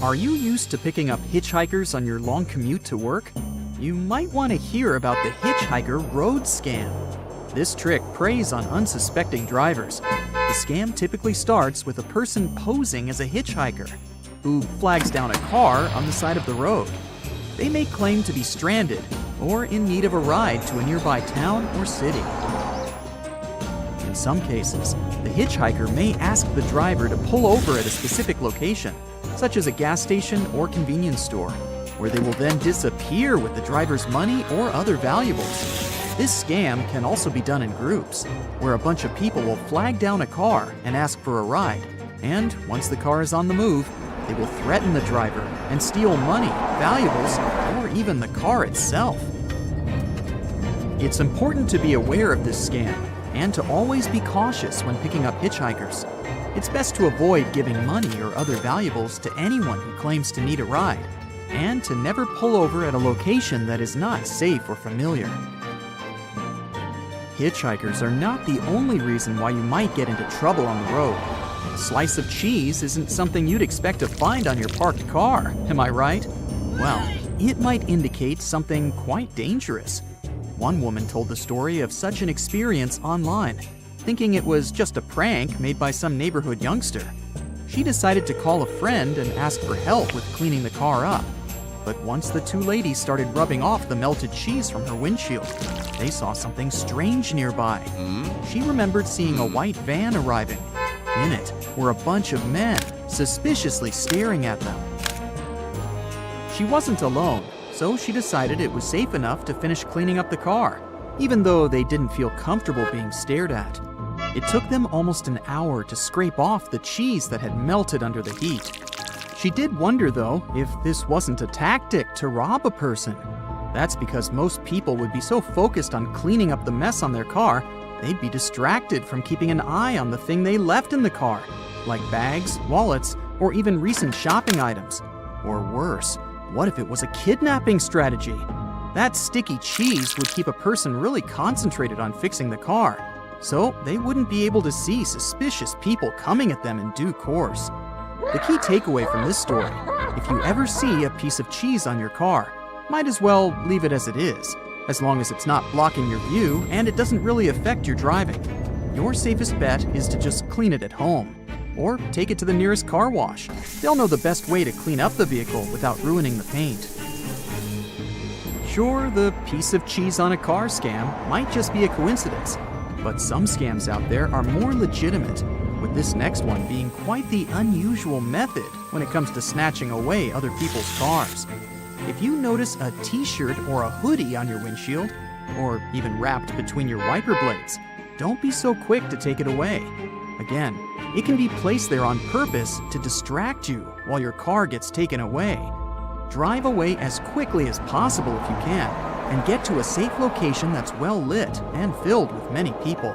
Are you used to picking up hitchhikers on your long commute to work? You might want to hear about the Hitchhiker road scam. This trick preys on unsuspecting drivers. The scam typically starts with a person posing as a hitchhiker who flags down a car on the side of the road. They may claim to be stranded or in need of a ride to a nearby town or city. In some cases, the hitchhiker may ask the driver to pull over at a specific location, such as a gas station or convenience store, where they will then disappear with the driver's money or other valuables. This scam can also be done in groups, where a bunch of people will flag down a car and ask for a ride, and once the car is on the move, they will threaten the driver and steal money, valuables, or even the car itself. It's important to be aware of this scam and to always be cautious when picking up hitchhikers. It's best to avoid giving money or other valuables to anyone who claims to need a ride, and to never pull over at a location that is not safe or familiar. Hitchhikers are not the only reason why you might get into trouble on the road. A slice of cheese isn't something you'd expect to find on your parked car, am I right? Well, it might indicate something quite dangerous. One woman told the story of such an experience online, thinking it was just a prank made by some neighborhood youngster. She decided to call a friend and ask for help with cleaning the car up. But once the two ladies started rubbing off the melted cheese from her windshield, they saw something strange nearby. She remembered seeing a white van arriving. In it were a bunch of men, suspiciously staring at them. She wasn't alone, so she decided it was safe enough to finish cleaning up the car, even though they didn't feel comfortable being stared at. It took them almost an hour to scrape off the cheese that had melted under the heat. She did wonder, though, if this wasn't a tactic to rob a person. That's because most people would be so focused on cleaning up the mess on their car, they'd be distracted from keeping an eye on the thing they left in the car, like bags, wallets, or even recent shopping items. Or worse, what if it was a kidnapping strategy? That sticky cheese would keep a person really concentrated on fixing the car, so they wouldn't be able to see suspicious people coming at them in due course. The key takeaway from this story: if you ever see a piece of cheese on your car, might as well leave it as it is, as long as it's not blocking your view and it doesn't really affect your driving. Your safest bet is to just clean it at home, or take it to the nearest car wash. They'll know the best way to clean up the vehicle without ruining the paint. Sure, the piece of cheese on a car scam might just be a coincidence, but some scams out there are more legitimate, with this next one being quite the unusual method when it comes to snatching away other people's cars. If you notice a t-shirt or a hoodie on your windshield, or even wrapped between your wiper blades, don't be so quick to take it away. Again, it can be placed there on purpose to distract you while your car gets taken away. Drive away as quickly as possible if you can, and get to a safe location that's well lit and filled with many people.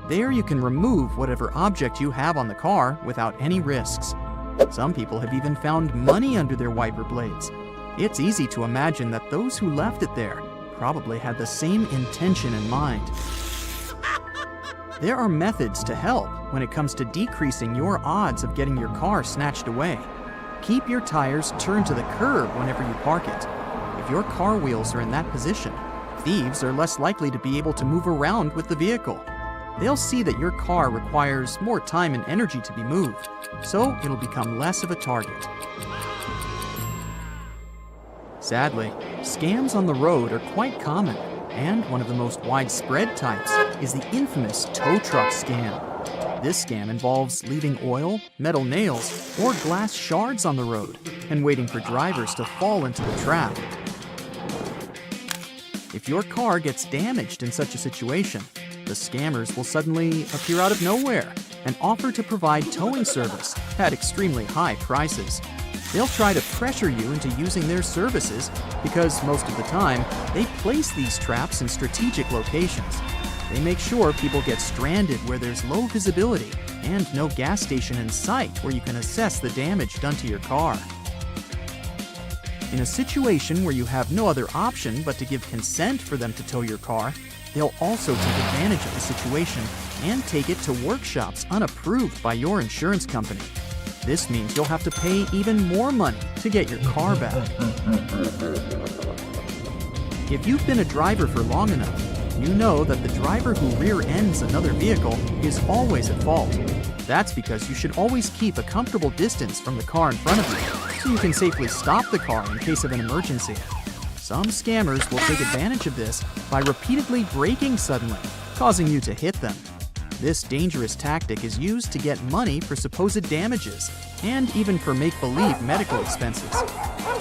There you can remove whatever object you have on the car without any risks. Some people have even found money under their wiper blades. It's easy to imagine that those who left it there probably had the same intention in mind. There are methods to help when it comes to decreasing your odds of getting your car snatched away. Keep your tires turned to the curb whenever you park it. If your car wheels are in that position, thieves are less likely to be able to move around with the vehicle. They'll see that your car requires more time and energy to be moved, so it'll become less of a target. Sadly, scams on the road are quite common, and one of the most widespread types is the infamous tow truck scam. This scam involves leaving oil, metal nails, or glass shards on the road and waiting for drivers to fall into the trap. If your car gets damaged in such a situation, the scammers will suddenly appear out of nowhere and offer to provide towing service at extremely high prices. They'll try to pressure you into using their services because most of the time, they place these traps in strategic locations. They make sure people get stranded where there's low visibility and no gas station in sight where you can assess the damage done to your car. In a situation where you have no other option but to give consent for them to tow your car, they'll also take advantage of the situation and take it to workshops unapproved by your insurance company. This means you'll have to pay even more money to get your car back. If you've been a driver for long enough, you know that the driver who rear-ends another vehicle is always at fault. That's because you should always keep a comfortable distance from the car in front of you, so you can safely stop the car in case of an emergency. Some scammers will take advantage of this by repeatedly braking suddenly, causing you to hit them. This dangerous tactic is used to get money for supposed damages, and even for make-believe medical expenses.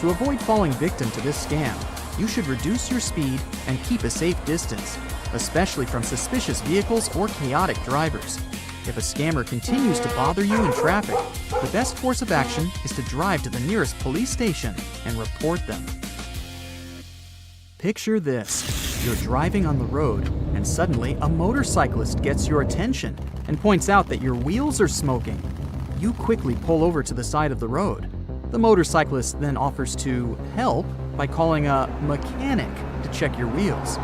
To avoid falling victim to this scam, you should reduce your speed and keep a safe distance, especially from suspicious vehicles or chaotic drivers. If a scammer continues to bother you in traffic, the best course of action is to drive to the nearest police station and report them. Picture this. You're driving on the road, and suddenly a motorcyclist gets your attention and points out that your wheels are smoking. You quickly pull over to the side of the road. The motorcyclist then offers to help by calling a mechanic to check your wheels.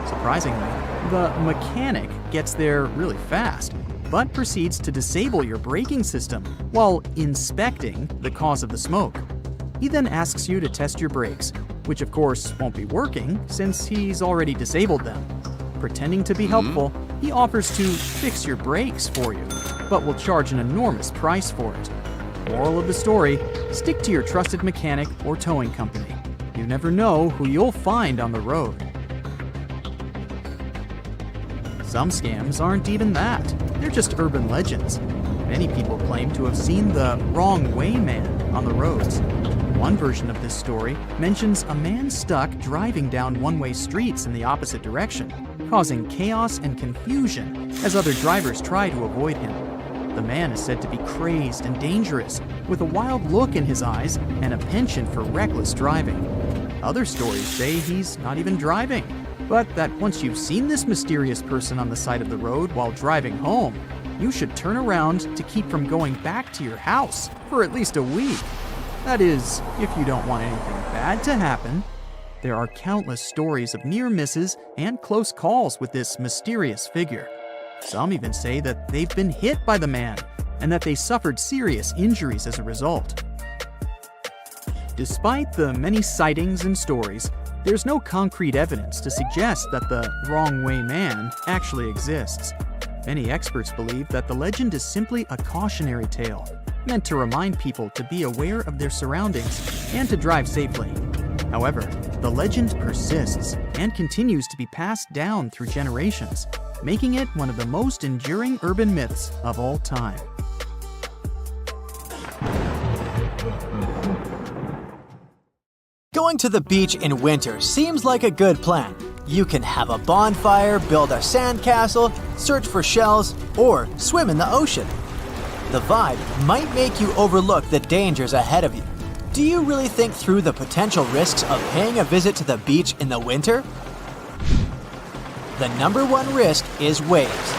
Surprisingly, the mechanic gets there really fast, but proceeds to disable your braking system while inspecting the cause of the smoke. He then asks you to test your brakes, which of course won't be working since he's already disabled them. Pretending to be helpful, he offers to fix your brakes for you, but will charge an enormous price for it. Moral of the story, stick to your trusted mechanic or towing company. You never know who you'll find on the road. Some scams aren't even that. They're just urban legends. Many people claim to have seen the wrong way man on the roads. One version of this story mentions a man stuck driving down one-way streets in the opposite direction, causing chaos and confusion as other drivers try to avoid him. The man is said to be crazed and dangerous, with a wild look in his eyes and a penchant for reckless driving. Other stories say he's not even driving, but that once you've seen this mysterious person on the side of the road while driving home, you should turn around to keep from going back to your house for at least a week. That is, if you don't want anything bad to happen. There are countless stories of near misses and close calls with this mysterious figure. Some even say that they've been hit by the man and that they suffered serious injuries as a result. Despite the many sightings and stories, there's no concrete evidence to suggest that the wrong way man actually exists. Many experts believe that the legend is simply a cautionary tale, meant to remind people to be aware of their surroundings and to drive safely. However, the legend persists and continues to be passed down through generations, making it one of the most enduring urban myths of all time. Going to the beach in winter seems like a good plan. You can have a bonfire, build a sandcastle, search for shells, or swim in the ocean. The vibe might make you overlook the dangers ahead of you. Do you really think through the potential risks of paying a visit to the beach in the winter? The number one risk is waves.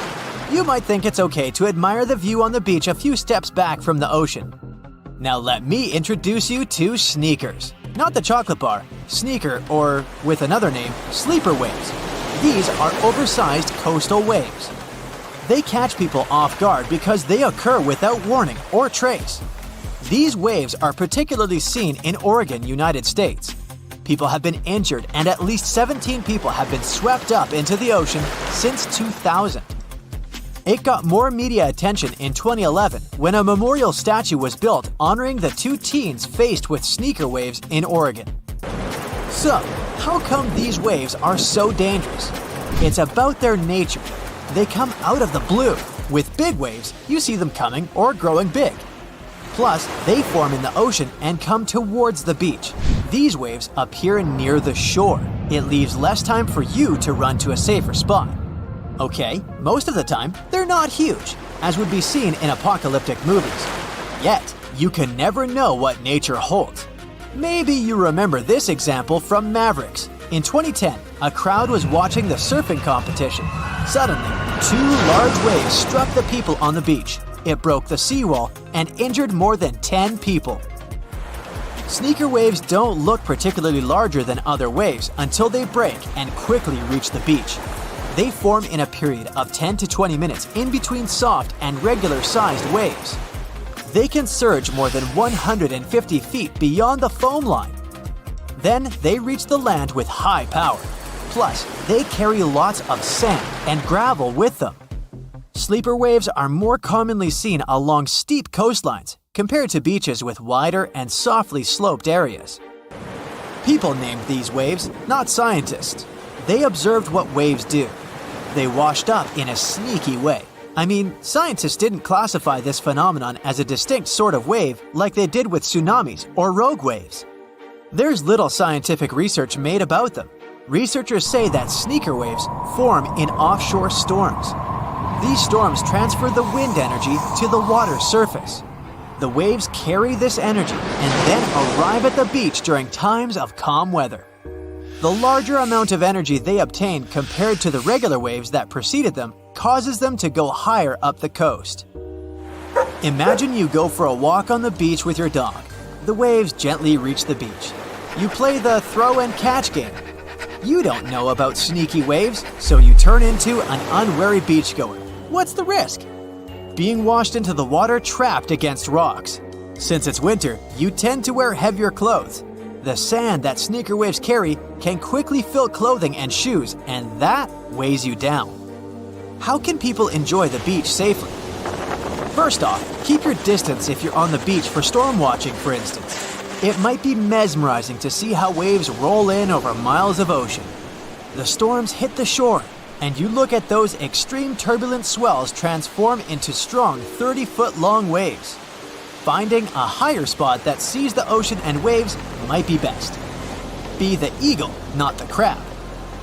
You might think it's okay to admire the view on the beach a few steps back from the ocean. Now let me introduce you to sneakers. Not the chocolate bar, sneaker, or with another name, sleeper waves. These are oversized coastal waves. They catch people off guard because they occur without warning or trace. These waves are particularly seen in Oregon, United States. People have been injured and at least 17 people have been swept up into the ocean since 2000. It got more media attention in 2011 when a memorial statue was built honoring the two teens faced with sneaker waves in Oregon. So, how come these waves are so dangerous? It's about their nature. They come out of the blue. With big waves, you see them coming or growing big. Plus, they form in the ocean and come towards the beach. These waves appear near the shore. It leaves less time for you to run to a safer spot. Okay, most of the time, they're not huge, as would be seen in apocalyptic movies. Yet, you can never know what nature holds. Maybe you remember this example from Mavericks. In 2010, a crowd was watching the surfing competition. Suddenly, two large waves struck the people on the beach. It broke the seawall and injured more than 10 people. Sneaker waves don't look particularly larger than other waves until they break and quickly reach the beach. They form in a period of 10 to 20 minutes in between soft and regular-sized waves. They can surge more than 150 feet beyond the foam line. Then they reach the land with high power. Plus, they carry lots of sand and gravel with them. Sleeper waves are more commonly seen along steep coastlines compared to beaches with wider and softly sloped areas. People named these waves, not scientists. They observed what waves do. They washed up in a sneaky way. I mean, scientists didn't classify this phenomenon as a distinct sort of wave like they did with tsunamis or rogue waves. There's little scientific research made about them. Researchers say that sneaker waves form in offshore storms. These storms transfer the wind energy to the water surface. The waves carry this energy and then arrive at the beach during times of calm weather. The larger amount of energy they obtain compared to the regular waves that preceded them causes them to go higher up the coast. Imagine you go for a walk on the beach with your dog. The waves gently reach the beach. You play the throw and catch game. You don't know about sneaky waves, so you turn into an unwary beachgoer. What's the risk? Being washed into the water trapped against rocks. Since it's winter, you tend to wear heavier clothes. The sand that sneaker waves carry can quickly fill clothing and shoes, and that weighs you down. How can people enjoy the beach safely? First off, keep your distance if you're on the beach for storm watching, for instance. It might be mesmerizing to see how waves roll in over miles of ocean. The storms hit the shore, and you look at those extreme turbulent swells transform into strong 30-foot-long waves. Finding a higher spot that sees the ocean and waves might be best. Be the eagle, not the crab.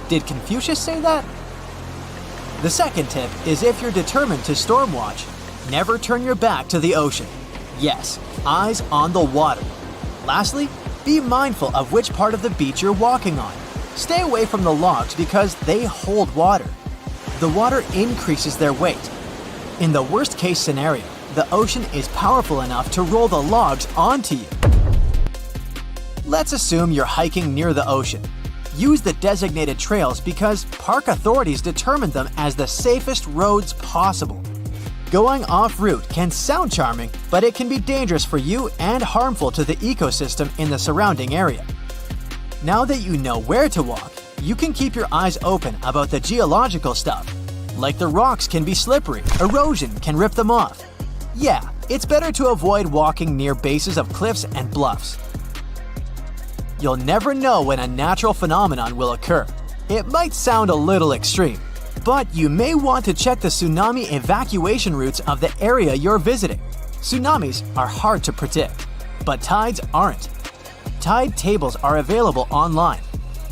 Did Confucius say that? The second tip is if you're determined to storm watch, never turn your back to the ocean. Yes, eyes on the water. Lastly, be mindful of which part of the beach you're walking on. Stay away from the logs because they hold water. The water increases their weight. In the worst-case scenario, the ocean is powerful enough to roll the logs onto you. Let's assume you're hiking near the ocean. Use the designated trails because park authorities determine them as the safest roads possible. Going off-route can sound charming, but it can be dangerous for you and harmful to the ecosystem in the surrounding area. Now that you know where to walk, you can keep your eyes open about the geological stuff. Like the rocks can be slippery, erosion can rip them off. Yeah, it's better to avoid walking near bases of cliffs and bluffs. You'll never know when a natural phenomenon will occur. It might sound a little extreme, but you may want to check the tsunami evacuation routes of the area you're visiting. Tsunamis are hard to predict, but tides aren't. Tide tables are available online.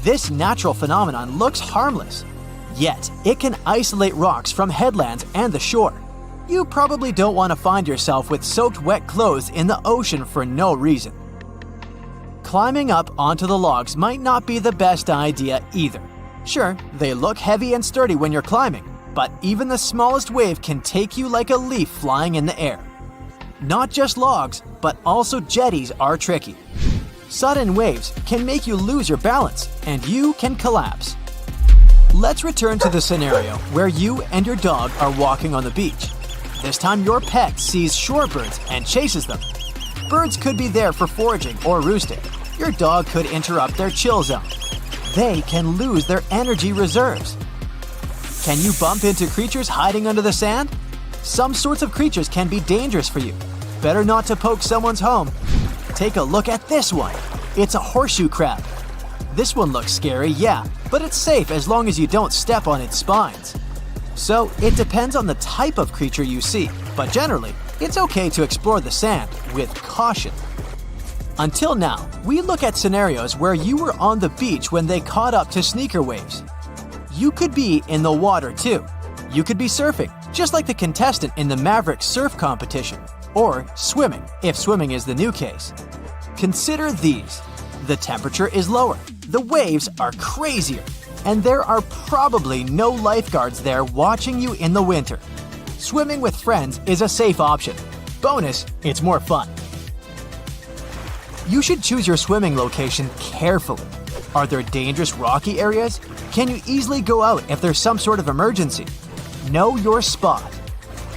This natural phenomenon looks harmless, yet it can isolate rocks from headlands and the shore. You probably don't want to find yourself with soaked wet clothes in the ocean for no reason. Climbing up onto the logs might not be the best idea either. Sure, they look heavy and sturdy when you're climbing, but even the smallest wave can take you like a leaf flying in the air. Not just logs, but also jetties are tricky. Sudden waves can make you lose your balance, and you can collapse. Let's return to the scenario where you and your dog are walking on the beach. This time your pet sees shorebirds and chases them. Birds could be there for foraging or roosting. Your dog could interrupt their chill zone. They can lose their energy reserves. Can you bump into creatures hiding under the sand? Some sorts of creatures can be dangerous for you. Better not to poke someone's home. Take a look at this one. It's a horseshoe crab. This one looks scary, yeah, but it's safe as long as you don't step on its spines. So it depends on the type of creature you see, but generally, it's okay to explore the sand with caution. Until now, we look at scenarios where you were on the beach when they caught up to sneaker waves. You could be in the water too. You could be surfing, just like the contestant in the Maverick surf competition, or swimming, if swimming is the new case. Consider these. The temperature is lower, the waves are crazier, and there are probably no lifeguards there watching you in the winter. Swimming with friends is a safe option. Bonus, it's more fun. You should choose your swimming location carefully. Are there dangerous rocky areas? Can you easily go out if there's some sort of emergency? Know your spot.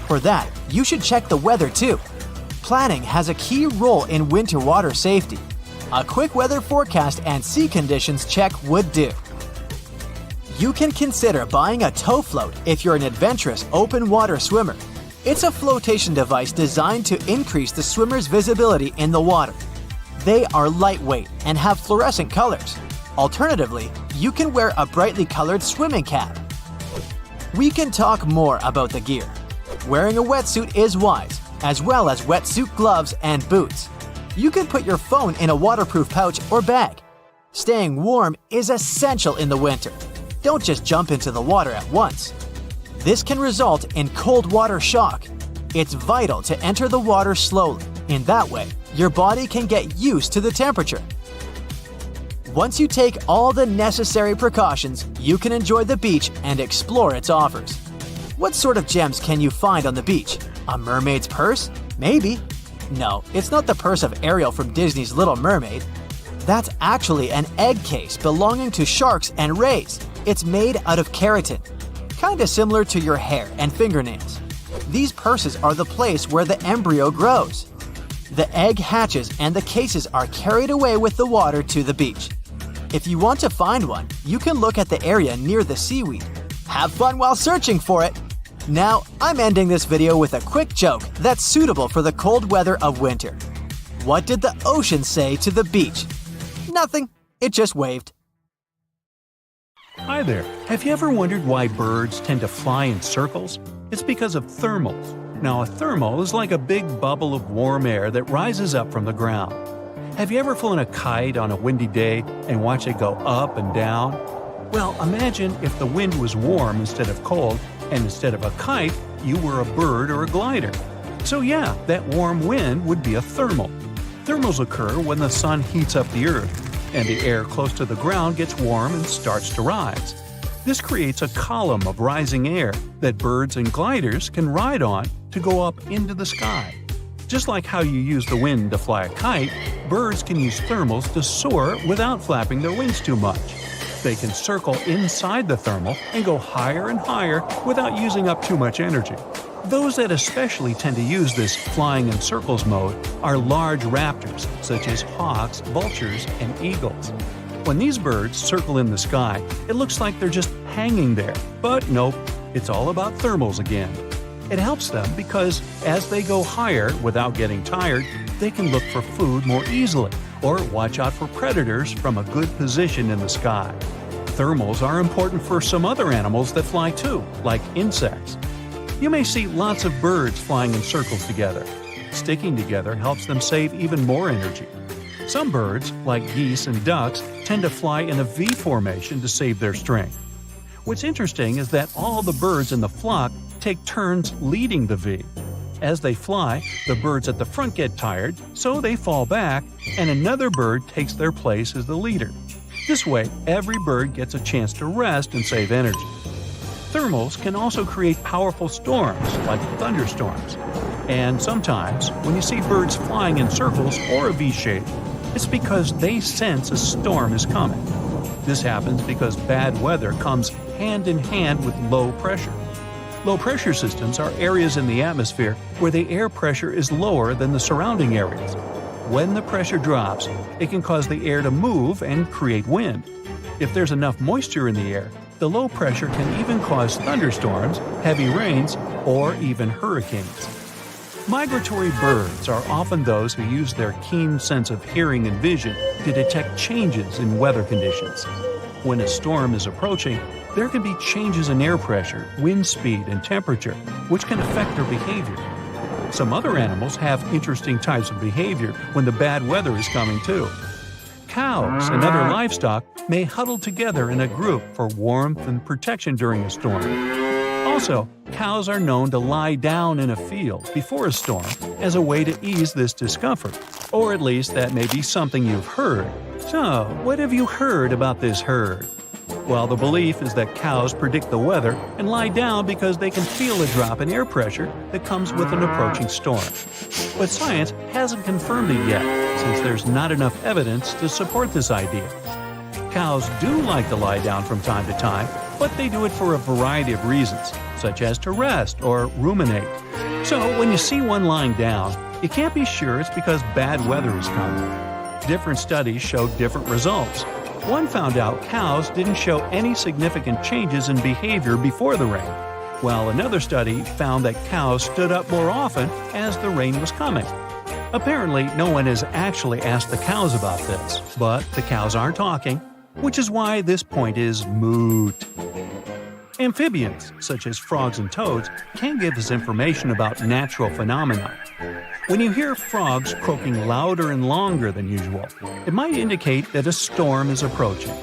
For that, you should check the weather too. Planning has a key role in winter water safety. A quick weather forecast and sea conditions check would do. You can consider buying a tow float if you're an adventurous open water swimmer. It's a flotation device designed to increase the swimmer's visibility in the water. They are lightweight and have fluorescent colors. Alternatively, you can wear a brightly colored swimming cap. We can talk more about the gear. Wearing a wetsuit is wise, as well as wetsuit gloves and boots. You can put your phone in a waterproof pouch or bag. Staying warm is essential in the winter. Don't just jump into the water at once. This can result in cold water shock. It's vital to enter the water slowly. In that way, your body can get used to the temperature. Once you take all the necessary precautions, you can enjoy the beach and explore its offers. What sort of gems can you find on the beach? A mermaid's purse? Maybe. No, it's not the purse of Ariel from Disney's Little Mermaid. That's actually an egg case belonging to sharks and rays. It's made out of keratin, kinda similar to your hair and fingernails. These purses are the place where the embryo grows. The egg hatches and the cases are carried away with the water to the beach. If you want to find one, you can look at the area near the seaweed. Have fun while searching for it! Now, I'm ending this video with a quick joke that's suitable for the cold weather of winter. What did the ocean say to the beach? Nothing. It just waved. Hi there. Have you ever wondered why birds tend to fly in circles? It's because of thermals. Now, a thermal is like a big bubble of warm air that rises up from the ground. Have you ever flown a kite on a windy day and watched it go up and down? Well, imagine if the wind was warm instead of cold, and instead of a kite, you were a bird or a glider. So yeah, that warm wind would be a thermal. Thermals occur when the sun heats up the earth, and the air close to the ground gets warm and starts to rise. This creates a column of rising air that birds and gliders can ride on to go up into the sky. Just like how you use the wind to fly a kite, birds can use thermals to soar without flapping their wings too much. They can circle inside the thermal and go higher and higher without using up too much energy. Those that especially tend to use this flying in circles mode are large raptors, such as hawks, vultures, and eagles. When these birds circle in the sky, it looks like they're just hanging there. But nope, it's all about thermals again. It helps them because as they go higher without getting tired, they can look for food more easily or watch out for predators from a good position in the sky. Thermals are important for some other animals that fly too, like insects. You may see lots of birds flying in circles together. Sticking together helps them save even more energy. Some birds, like geese and ducks, tend to fly in a V formation to save their strength. What's interesting is that all the birds in the flock take turns leading the V. As they fly, the birds at the front get tired, so they fall back, and another bird takes their place as the leader. This way, every bird gets a chance to rest and save energy. Thermals can also create powerful storms, like thunderstorms. And sometimes, when you see birds flying in circles or a V shape, it's because they sense a storm is coming. This happens because bad weather comes hand in hand with low pressure. Low pressure systems are areas in the atmosphere where the air pressure is lower than the surrounding areas. When the pressure drops, it can cause the air to move and create wind. If there's enough moisture in the air, the low pressure can even cause thunderstorms, heavy rains, or even hurricanes. Migratory birds are often those who use their keen sense of hearing and vision to detect changes in weather conditions. When a storm is approaching, there can be changes in air pressure, wind speed, and temperature, which can affect their behavior. Some other animals have interesting types of behavior when the bad weather is coming too. Cows and other livestock may huddle together in a group for warmth and protection during a storm. Also, cows are known to lie down in a field before a storm as a way to ease this discomfort, or at least that may be something you've heard. So, what have you heard about this herd? Well, the belief is that cows predict the weather and lie down because they can feel a drop in air pressure that comes with an approaching storm. But science hasn't confirmed it yet, since there's not enough evidence to support this idea. Cows do like to lie down from time to time, but they do it for a variety of reasons, such as to rest or ruminate. So when you see one lying down, You can't be sure it's because bad weather is coming. Different studies showed different results. One found out cows didn't show any significant changes in behavior before the rain, while another study found that cows stood up more often as the rain was coming. Apparently, no one has actually asked the cows about this, but the cows aren't talking, which is why this point is moot. Amphibians, such as frogs and toads, can give us information about natural phenomena. When you hear frogs croaking louder and longer than usual, it might indicate that a storm is approaching.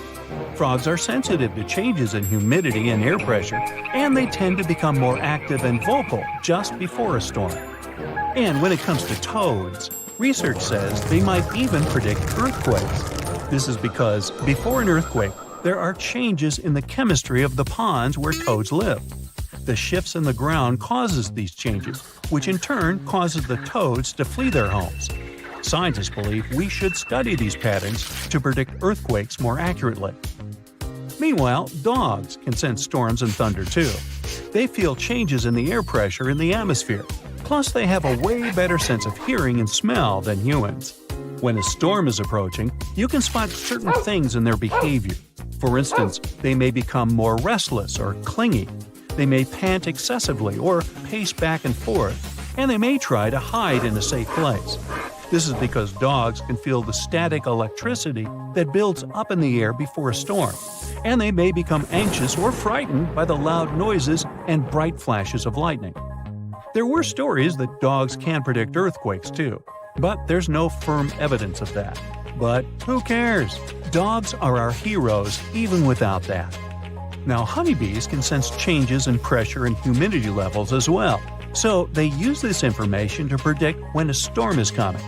Frogs are sensitive to changes in humidity and air pressure, and they tend to become more active and vocal just before a storm. And when it comes to toads, research says they might even predict earthquakes. This is because before an earthquake, there are changes in the chemistry of the ponds where toads live. The shifts in the ground causes these changes, which in turn causes the toads to flee their homes. Scientists believe we should study these patterns to predict earthquakes more accurately. Meanwhile, dogs can sense storms and thunder too. They feel changes in the air pressure in the atmosphere. Plus, they have a way better sense of hearing and smell than humans. When a storm is approaching, you can spot certain things in their behavior. For instance, they may become more restless or clingy. They may pant excessively or pace back and forth, and they may try to hide in a safe place. This is because dogs can feel the static electricity that builds up in the air before a storm, and they may become anxious or frightened by the loud noises and bright flashes of lightning. There were stories that dogs can predict earthquakes too, but there's no firm evidence of that. But who cares? Dogs are our heroes even without that. Now, honeybees can sense changes in pressure and humidity levels as well, so they use this information to predict when a storm is coming.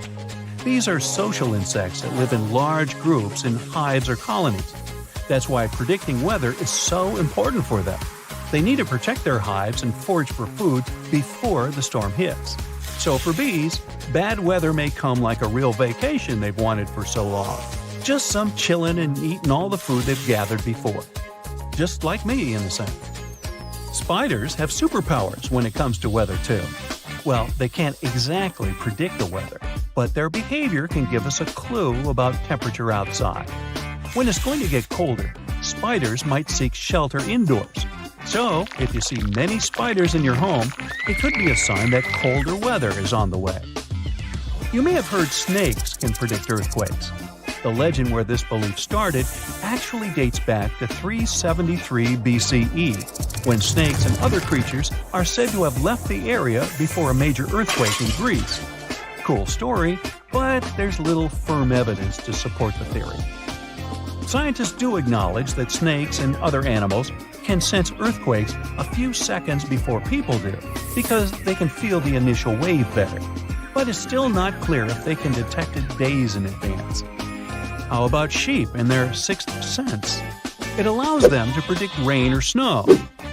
These are social insects that live in large groups in hives or colonies. That's why predicting weather is so important for them. They need to protect their hives and forage for food before the storm hits. So for bees, bad weather may come like a real vacation they've wanted for so long. Just some chilling and eating all the food they've gathered before. Just like me in a sense. Spiders have superpowers when it comes to weather too. Well, they can't exactly predict the weather, but their behavior can give us a clue about temperature outside. When it's going to get colder, spiders might seek shelter indoors. So, if you see many spiders in your home, it could be a sign that colder weather is on the way. You may have heard snakes can predict earthquakes. The legend where this belief started actually dates back to 373 BCE, when snakes and other creatures are said to have left the area before a major earthquake in Greece. Cool story, but there's little firm evidence to support the theory. Scientists do acknowledge that snakes and other animals can sense earthquakes a few seconds before people do, because they can feel the initial wave better. But it's still not clear if they can detect it days in advance. How about sheep and their sixth sense? It allows them to predict rain or snow.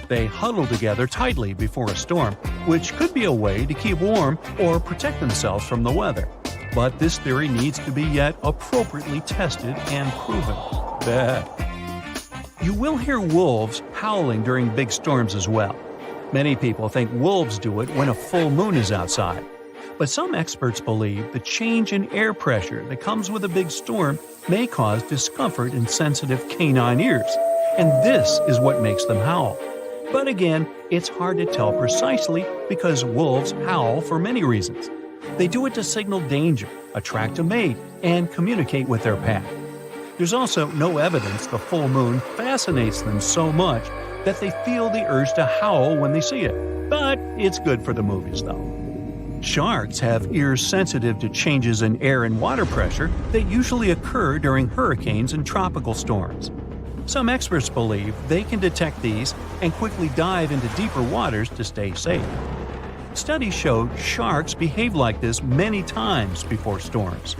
They huddle together tightly before a storm, which could be a way to keep warm or protect themselves from the weather. But this theory needs to be yet appropriately tested and proven. You will hear wolves howling during big storms as well. Many people think wolves do it when a full moon is outside. But some experts believe the change in air pressure that comes with a big storm may cause discomfort in sensitive canine ears, and this is what makes them howl. But again, it's hard to tell precisely because wolves howl for many reasons. They do it to signal danger, attract a mate, and communicate with their pack. There's also no evidence the full moon fascinates them so much that they feel the urge to howl when they see it. But it's good for the movies, though. Sharks have ears sensitive to changes in air and water pressure that usually occur during hurricanes and tropical storms. Some experts believe they can detect these and quickly dive into deeper waters to stay safe. Studies showed sharks behave like this many times before storms.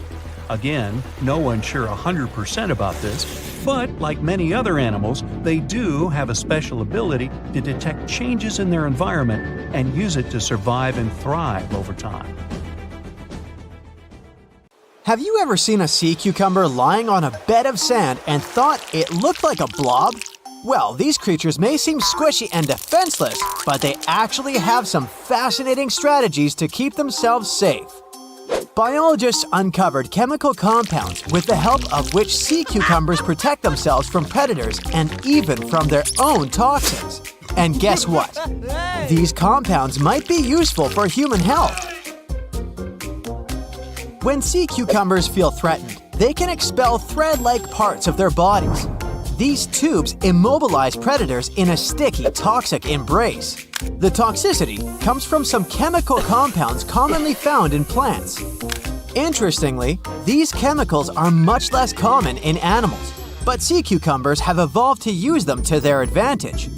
Again, no one's sure 100% about this, but like many other animals, they do have a special ability to detect changes in their environment and use it to survive and thrive over time. Have you ever seen a sea cucumber lying on a bed of sand and thought it looked like a blob? Well, these creatures may seem squishy and defenseless, but they actually have some fascinating strategies to keep themselves safe. Biologists uncovered chemical compounds with the help of which sea cucumbers protect themselves from predators and even from their own toxins. And guess what? These compounds might be useful for human health. When sea cucumbers feel threatened, they can expel thread-like parts of their bodies. These tubes immobilize predators in a sticky, toxic embrace. The toxicity comes from some chemical compounds commonly found in plants. Interestingly, these chemicals are much less common in animals, but sea cucumbers have evolved to use them to their advantage.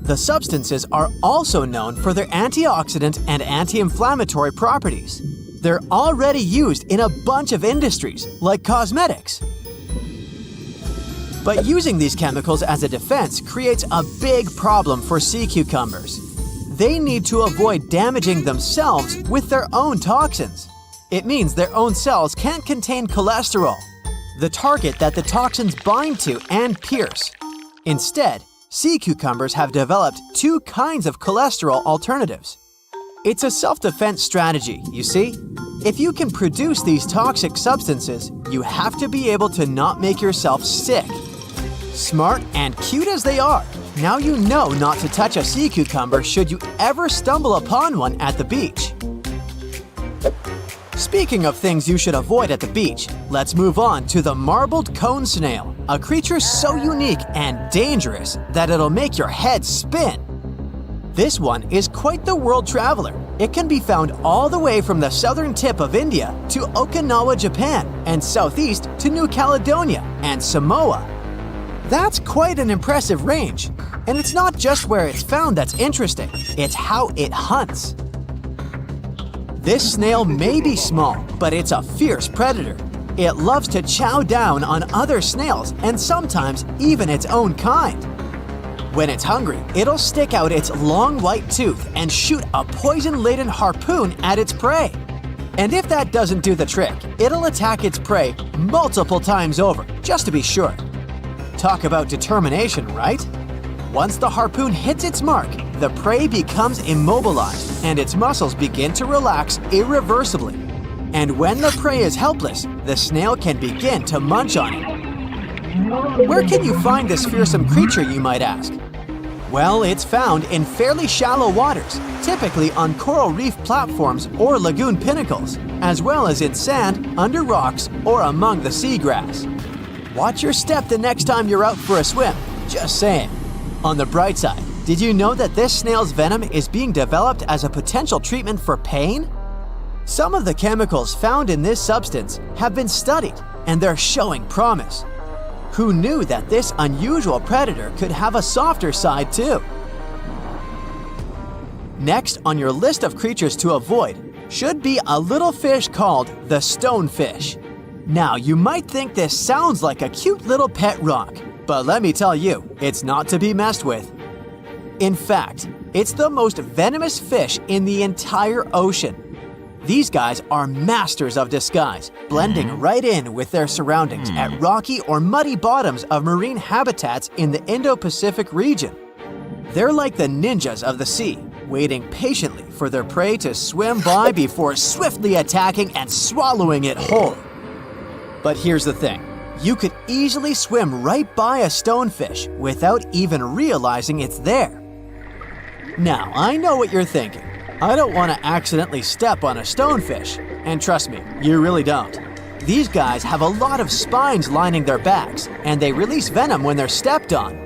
The substances are also known for their antioxidant and anti-inflammatory properties. They're already used in a bunch of industries, like cosmetics. But using these chemicals as a defense creates a big problem for sea cucumbers. They need to avoid damaging themselves with their own toxins. It means their own cells can't contain cholesterol, the target that the toxins bind to and pierce. Instead, sea cucumbers have developed two kinds of cholesterol alternatives. It's a self-defense strategy, you see? If you can produce these toxic substances, you have to be able to not make yourself sick. Smart and cute as they are, now you know not to touch a sea cucumber should you ever stumble upon one at the beach. Speaking of things you should avoid at the beach, let's move on to the marbled cone snail, a creature so unique and dangerous that it'll make your head spin. This one is quite the world traveler. It can be found all the way from the southern tip of India to Okinawa, Japan, and southeast to New Caledonia and Samoa. That's quite an impressive range. And it's not just where it's found that's interesting, it's how it hunts. This snail may be small, but it's a fierce predator. It loves to chow down on other snails and sometimes even its own kind. When it's hungry, it'll stick out its long white tooth and shoot a poison-laden harpoon at its prey. And if that doesn't do the trick, it'll attack its prey multiple times over, just to be sure. Talk about determination, right? Once the harpoon hits its mark, the prey becomes immobilized and its muscles begin to relax irreversibly. And when the prey is helpless, the snail can begin to munch on it. Where can you find this fearsome creature, you might ask? Well, it's found in fairly shallow waters, typically on coral reef platforms or lagoon pinnacles, as well as in sand, under rocks, or among the seagrass. Watch your step the next time you're out for a swim, just saying. On the bright side, did you know that this snail's venom is being developed as a potential treatment for pain? Some of the chemicals found in this substance have been studied, and they're showing promise. Who knew that this unusual predator could have a softer side too? Next on your list of creatures to avoid should be a little fish called the stonefish. Now, you might think this sounds like a cute little pet rock, but let me tell you, it's not to be messed with. In fact, it's the most venomous fish in the entire ocean. These guys are masters of disguise, blending right in with their surroundings at rocky or muddy bottoms of marine habitats in the Indo-Pacific region. They're like the ninjas of the sea, waiting patiently for their prey to swim by before swiftly attacking and swallowing it whole. But here's the thing, you could easily swim right by a stonefish without even realizing it's there. Now, I know what you're thinking. I don't want to accidentally step on a stonefish, and trust me, you really don't. These guys have a lot of spines lining their backs, and they release venom when they're stepped on.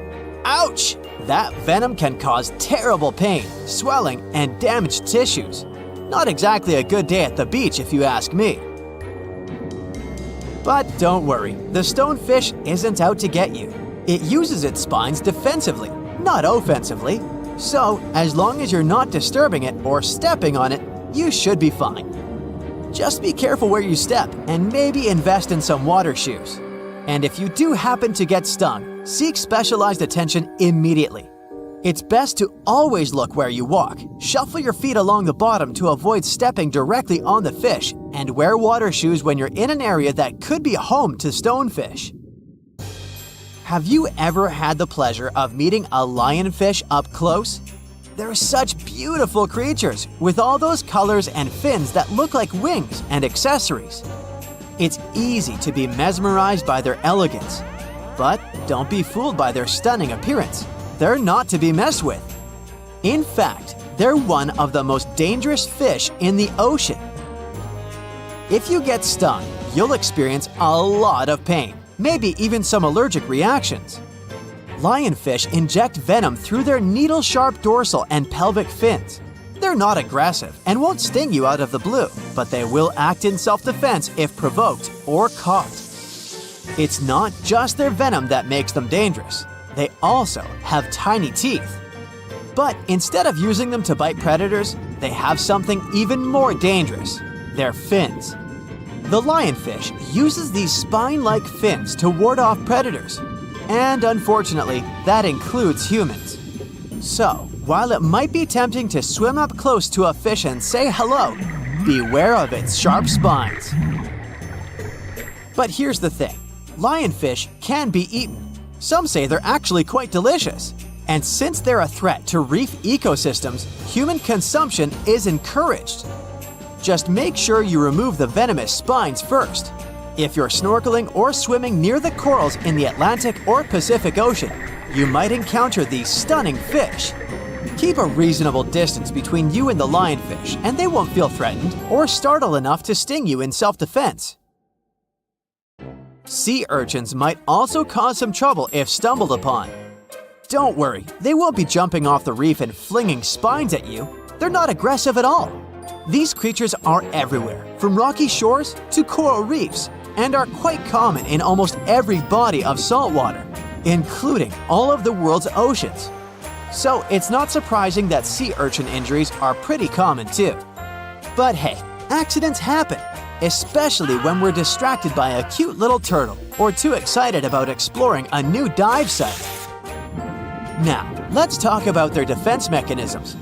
Ouch! That venom can cause terrible pain, swelling, and damaged tissues. Not exactly a good day at the beach if you ask me. But don't worry, the stonefish isn't out to get you. It uses its spines defensively, not offensively. So, as long as you're not disturbing it or stepping on it, you should be fine. Just be careful where you step and maybe invest in some water shoes. And if you do happen to get stung, seek specialized attention immediately. It's best to always look where you walk, shuffle your feet along the bottom to avoid stepping directly on the fish, and wear water shoes when you're in an area that could be home to stonefish. Have you ever had the pleasure of meeting a lionfish up close? They're such beautiful creatures with all those colors and fins that look like wings and accessories. It's easy to be mesmerized by their elegance, but don't be fooled by their stunning appearance. They're not to be messed with. In fact, they're one of the most dangerous fish in the ocean. If you get stung, you'll experience a lot of pain, maybe even some allergic reactions. Lionfish inject venom through their needle-sharp dorsal and pelvic fins. They're not aggressive and won't sting you out of the blue, but they will act in self-defense if provoked or caught. It's not just their venom that makes them dangerous. They also have tiny teeth. But instead of using them to bite predators, they have something even more dangerous: their fins. The lionfish uses these spine-like fins to ward off predators. And unfortunately, that includes humans. So, while it might be tempting to swim up close to a fish and say hello, beware of its sharp spines. But here's the thing: lionfish can be eaten. Some say they're actually quite delicious. And since they're a threat to reef ecosystems, human consumption is encouraged. Just make sure you remove the venomous spines first. If you're snorkeling or swimming near the corals in the Atlantic or Pacific Ocean, you might encounter these stunning fish. Keep a reasonable distance between you and the lionfish, and they won't feel threatened or startled enough to sting you in self-defense. Sea urchins might also cause some trouble if stumbled upon. Don't worry, they won't be jumping off the reef and flinging spines at you. They're not aggressive at all. These creatures are everywhere, from rocky shores to coral reefs, and are quite common in almost every body of salt water, including all of the world's oceans. So it's not surprising that sea urchin injuries are pretty common too. But hey, accidents happen, especially when we're distracted by a cute little turtle or too excited about exploring a new dive site. Now, let's talk about their defense mechanisms.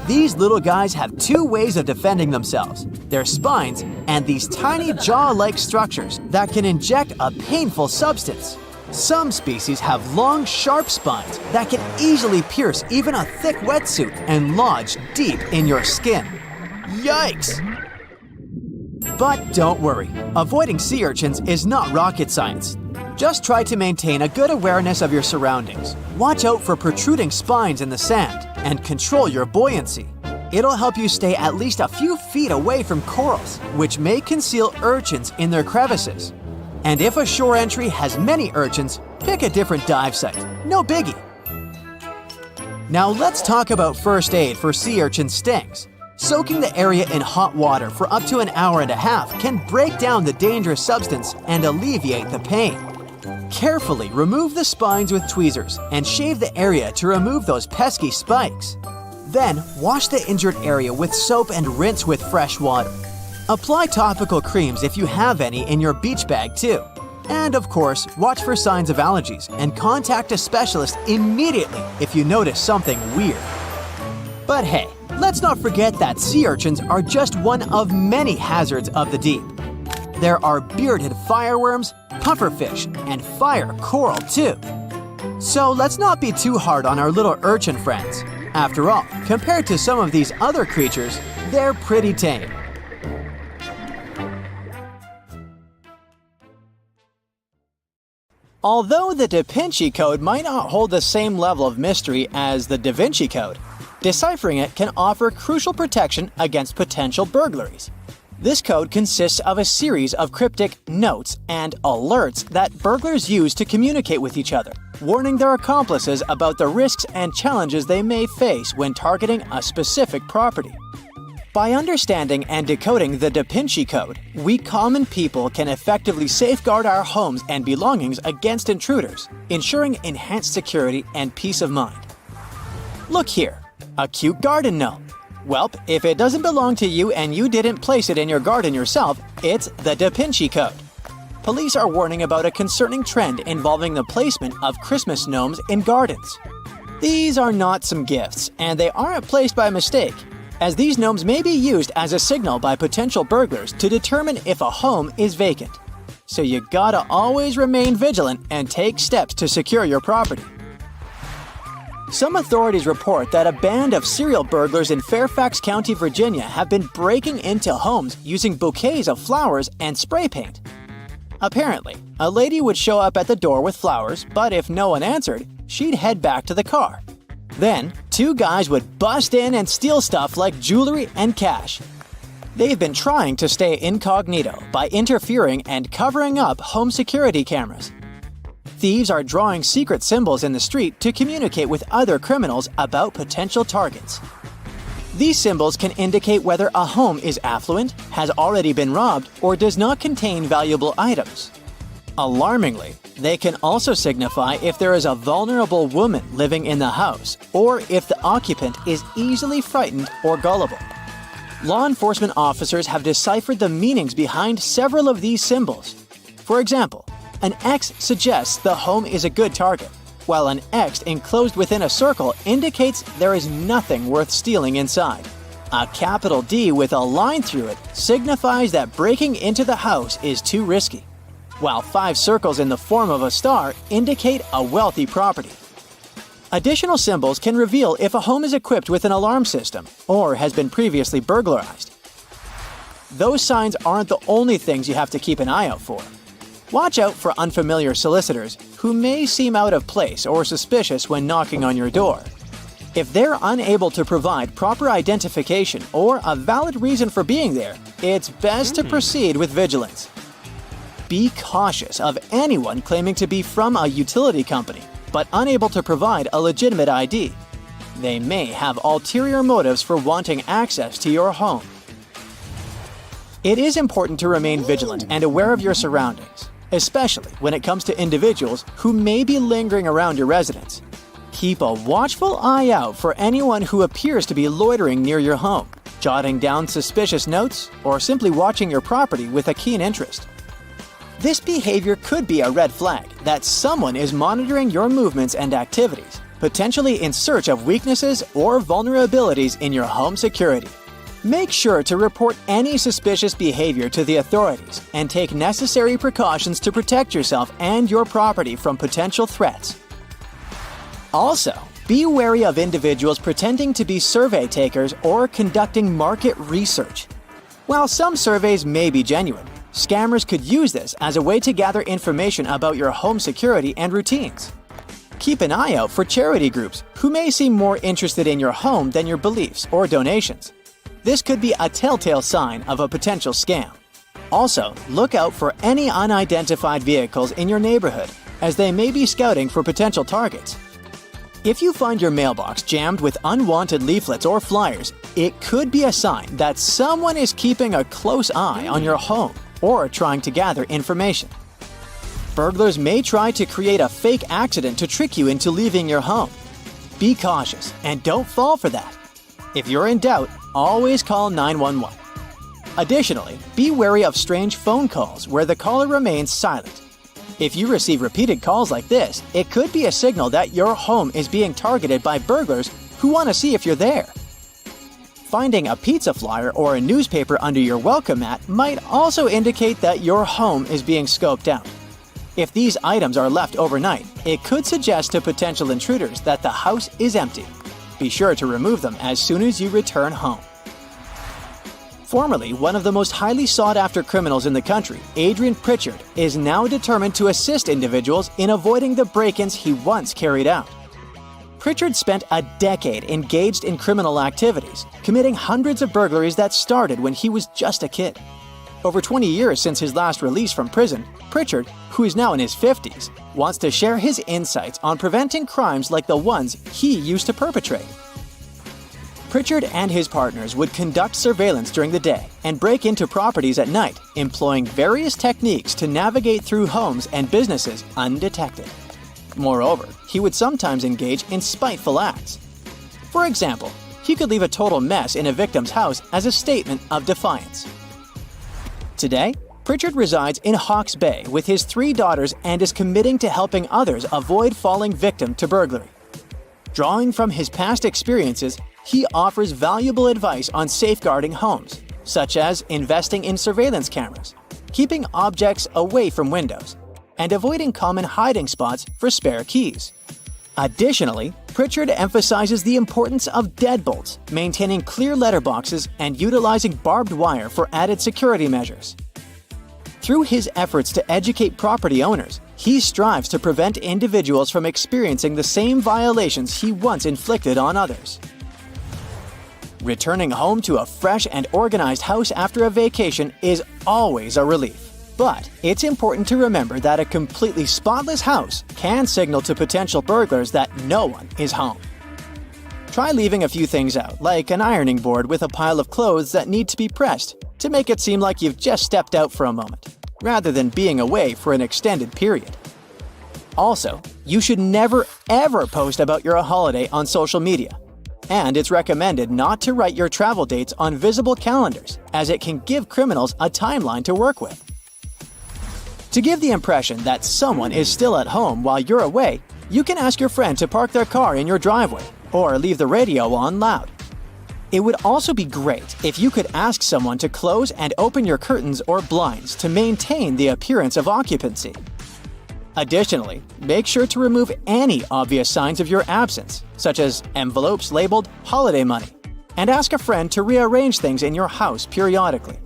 These little guys have two ways of defending themselves: their spines and these tiny jaw-like structures that can inject a painful substance. Some species have long, sharp spines that can easily pierce even a thick wetsuit and lodge deep in your skin. Yikes! But don't worry, avoiding sea urchins is not rocket science. Just try to maintain a good awareness of your surroundings. Watch out for protruding spines in the sand and control your buoyancy. It'll help you stay at least a few feet away from corals, which may conceal urchins in their crevices. And if a shore entry has many urchins, pick a different dive site. No biggie. Now let's talk about first aid for sea urchin stings. Soaking the area in hot water for up to an hour and a half can break down the dangerous substance and alleviate the pain. Carefully remove the spines with tweezers and shave the area to remove those pesky spikes. Then, wash the injured area with soap and rinse with fresh water. Apply topical creams if you have any in your beach bag too. And of course, watch for signs of allergies and contact a specialist immediately if you notice something weird. But hey, let's not forget that sea urchins are just one of many hazards of the deep. There are bearded fireworms, pufferfish, and fire coral too. So let's not be too hard on our little urchin friends. After all, compared to some of these other creatures, they're pretty tame. Although the Da Vinci Code might not hold the same level of mystery as the Da Vinci Code, deciphering it can offer crucial protection against potential burglaries. This code consists of a series of cryptic notes and alerts that burglars use to communicate with each other, warning their accomplices about the risks and challenges they may face when targeting a specific property. By understanding and decoding the Da Vinci Code, we common people can effectively safeguard our homes and belongings against intruders, ensuring enhanced security and peace of mind. Look here, a cute garden gnome. Welp, if it doesn't belong to you and you didn't place it in your garden yourself, it's the Da Vinci Code. Police are warning about a concerning trend involving the placement of Christmas gnomes in gardens. These are not some gifts, and they aren't placed by mistake, as these gnomes may be used as a signal by potential burglars to determine if a home is vacant. So you gotta always remain vigilant and take steps to secure your property. Some authorities report that a band of serial burglars in Fairfax County, Virginia have been breaking into homes using bouquets of flowers and spray paint. Apparently, a lady would show up at the door with flowers, but if no one answered, she'd head back to the car. Then, two guys would bust in and steal stuff like jewelry and cash. They've been trying to stay incognito by interfering and covering up home security cameras. Thieves are drawing secret symbols in the street to communicate with other criminals about potential targets. These symbols can indicate whether a home is affluent, has already been robbed, or does not contain valuable items. Alarmingly, they can also signify if there is a vulnerable woman living in the house, or if the occupant is easily frightened or gullible. Law enforcement officers have deciphered the meanings behind several of these symbols. For example, an X suggests the home is a good target, while an X enclosed within a circle indicates there is nothing worth stealing inside. A capital D with a line through it signifies that breaking into the house is too risky, while 5 circles in the form of a star indicate a wealthy property. Additional symbols can reveal if a home is equipped with an alarm system or has been previously burglarized. Those signs aren't the only things you have to keep an eye out for. Watch out for unfamiliar solicitors who may seem out of place or suspicious when knocking on your door. If they're unable to provide proper identification or a valid reason for being there, it's best to proceed with vigilance. Be cautious of anyone claiming to be from a utility company but unable to provide a legitimate ID. They may have ulterior motives for wanting access to your home. It is important to remain vigilant and aware of your surroundings, especially when it comes to individuals who may be lingering around your residence. Keep a watchful eye out for anyone who appears to be loitering near your home, jotting down suspicious notes, or simply watching your property with a keen interest. This behavior could be a red flag that someone is monitoring your movements and activities, potentially in search of weaknesses or vulnerabilities in your home security. Make sure to report any suspicious behavior to the authorities and take necessary precautions to protect yourself and your property from potential threats. Also, be wary of individuals pretending to be survey takers or conducting market research. While some surveys may be genuine, scammers could use this as a way to gather information about your home security and routines. Keep an eye out for charity groups who may seem more interested in your home than your beliefs or donations. This could be a telltale sign of a potential scam. Also, look out for any unidentified vehicles in your neighborhood, as they may be scouting for potential targets. If you find your mailbox jammed with unwanted leaflets or flyers, it could be a sign that someone is keeping a close eye on your home or trying to gather information. Burglars may try to create a fake accident to trick you into leaving your home. Be cautious and don't fall for that. If you're in doubt, always call 911. Additionally, be wary of strange phone calls where the caller remains silent. If you receive repeated calls like this, it could be a signal that your home is being targeted by burglars who want to see if you're there. Finding a pizza flyer or a newspaper under your welcome mat might also indicate that your home is being scoped out. If these items are left overnight, it could suggest to potential intruders that the house is empty. Be sure to remove them as soon as you return home. Formerly one of the most highly sought-after criminals in the country, Adrian Pritchard is now determined to assist individuals in avoiding the break-ins he once carried out. Pritchard spent a decade engaged in criminal activities, committing hundreds of burglaries that started when he was just a kid. Over 20 years since his last release from prison, Pritchard, who is now in his 50s, wants to share his insights on preventing crimes like the ones he used to perpetrate. Pritchard and his partners would conduct surveillance during the day and break into properties at night, employing various techniques to navigate through homes and businesses undetected. Moreover, he would sometimes engage in spiteful acts. For example, he could leave a total mess in a victim's house as a statement of defiance. Today, Pritchard resides in Hawke's Bay with his 3 daughters and is committing to helping others avoid falling victim to burglary. Drawing from his past experiences, he offers valuable advice on safeguarding homes, such as investing in surveillance cameras, keeping objects away from windows, and avoiding common hiding spots for spare keys. Additionally, Pritchard emphasizes the importance of deadbolts, maintaining clear letterboxes, and utilizing barbed wire for added security measures. Through his efforts to educate property owners, he strives to prevent individuals from experiencing the same violations he once inflicted on others. Returning home to a fresh and organized house after a vacation is always a relief. But it's important to remember that a completely spotless house can signal to potential burglars that no one is home. Try leaving a few things out, like an ironing board with a pile of clothes that need to be pressed, to make it seem like you've just stepped out for a moment, rather than being away for an extended period. Also, you should never ever post about your holiday on social media. And it's recommended not to write your travel dates on visible calendars, as it can give criminals a timeline to work with. To give the impression that someone is still at home while you're away, you can ask your friend to park their car in your driveway, or leave the radio on loud. It would also be great if you could ask someone to close and open your curtains or blinds to maintain the appearance of occupancy. Additionally, make sure to remove any obvious signs of your absence, such as envelopes labeled holiday money, and ask a friend to rearrange things in your house periodically.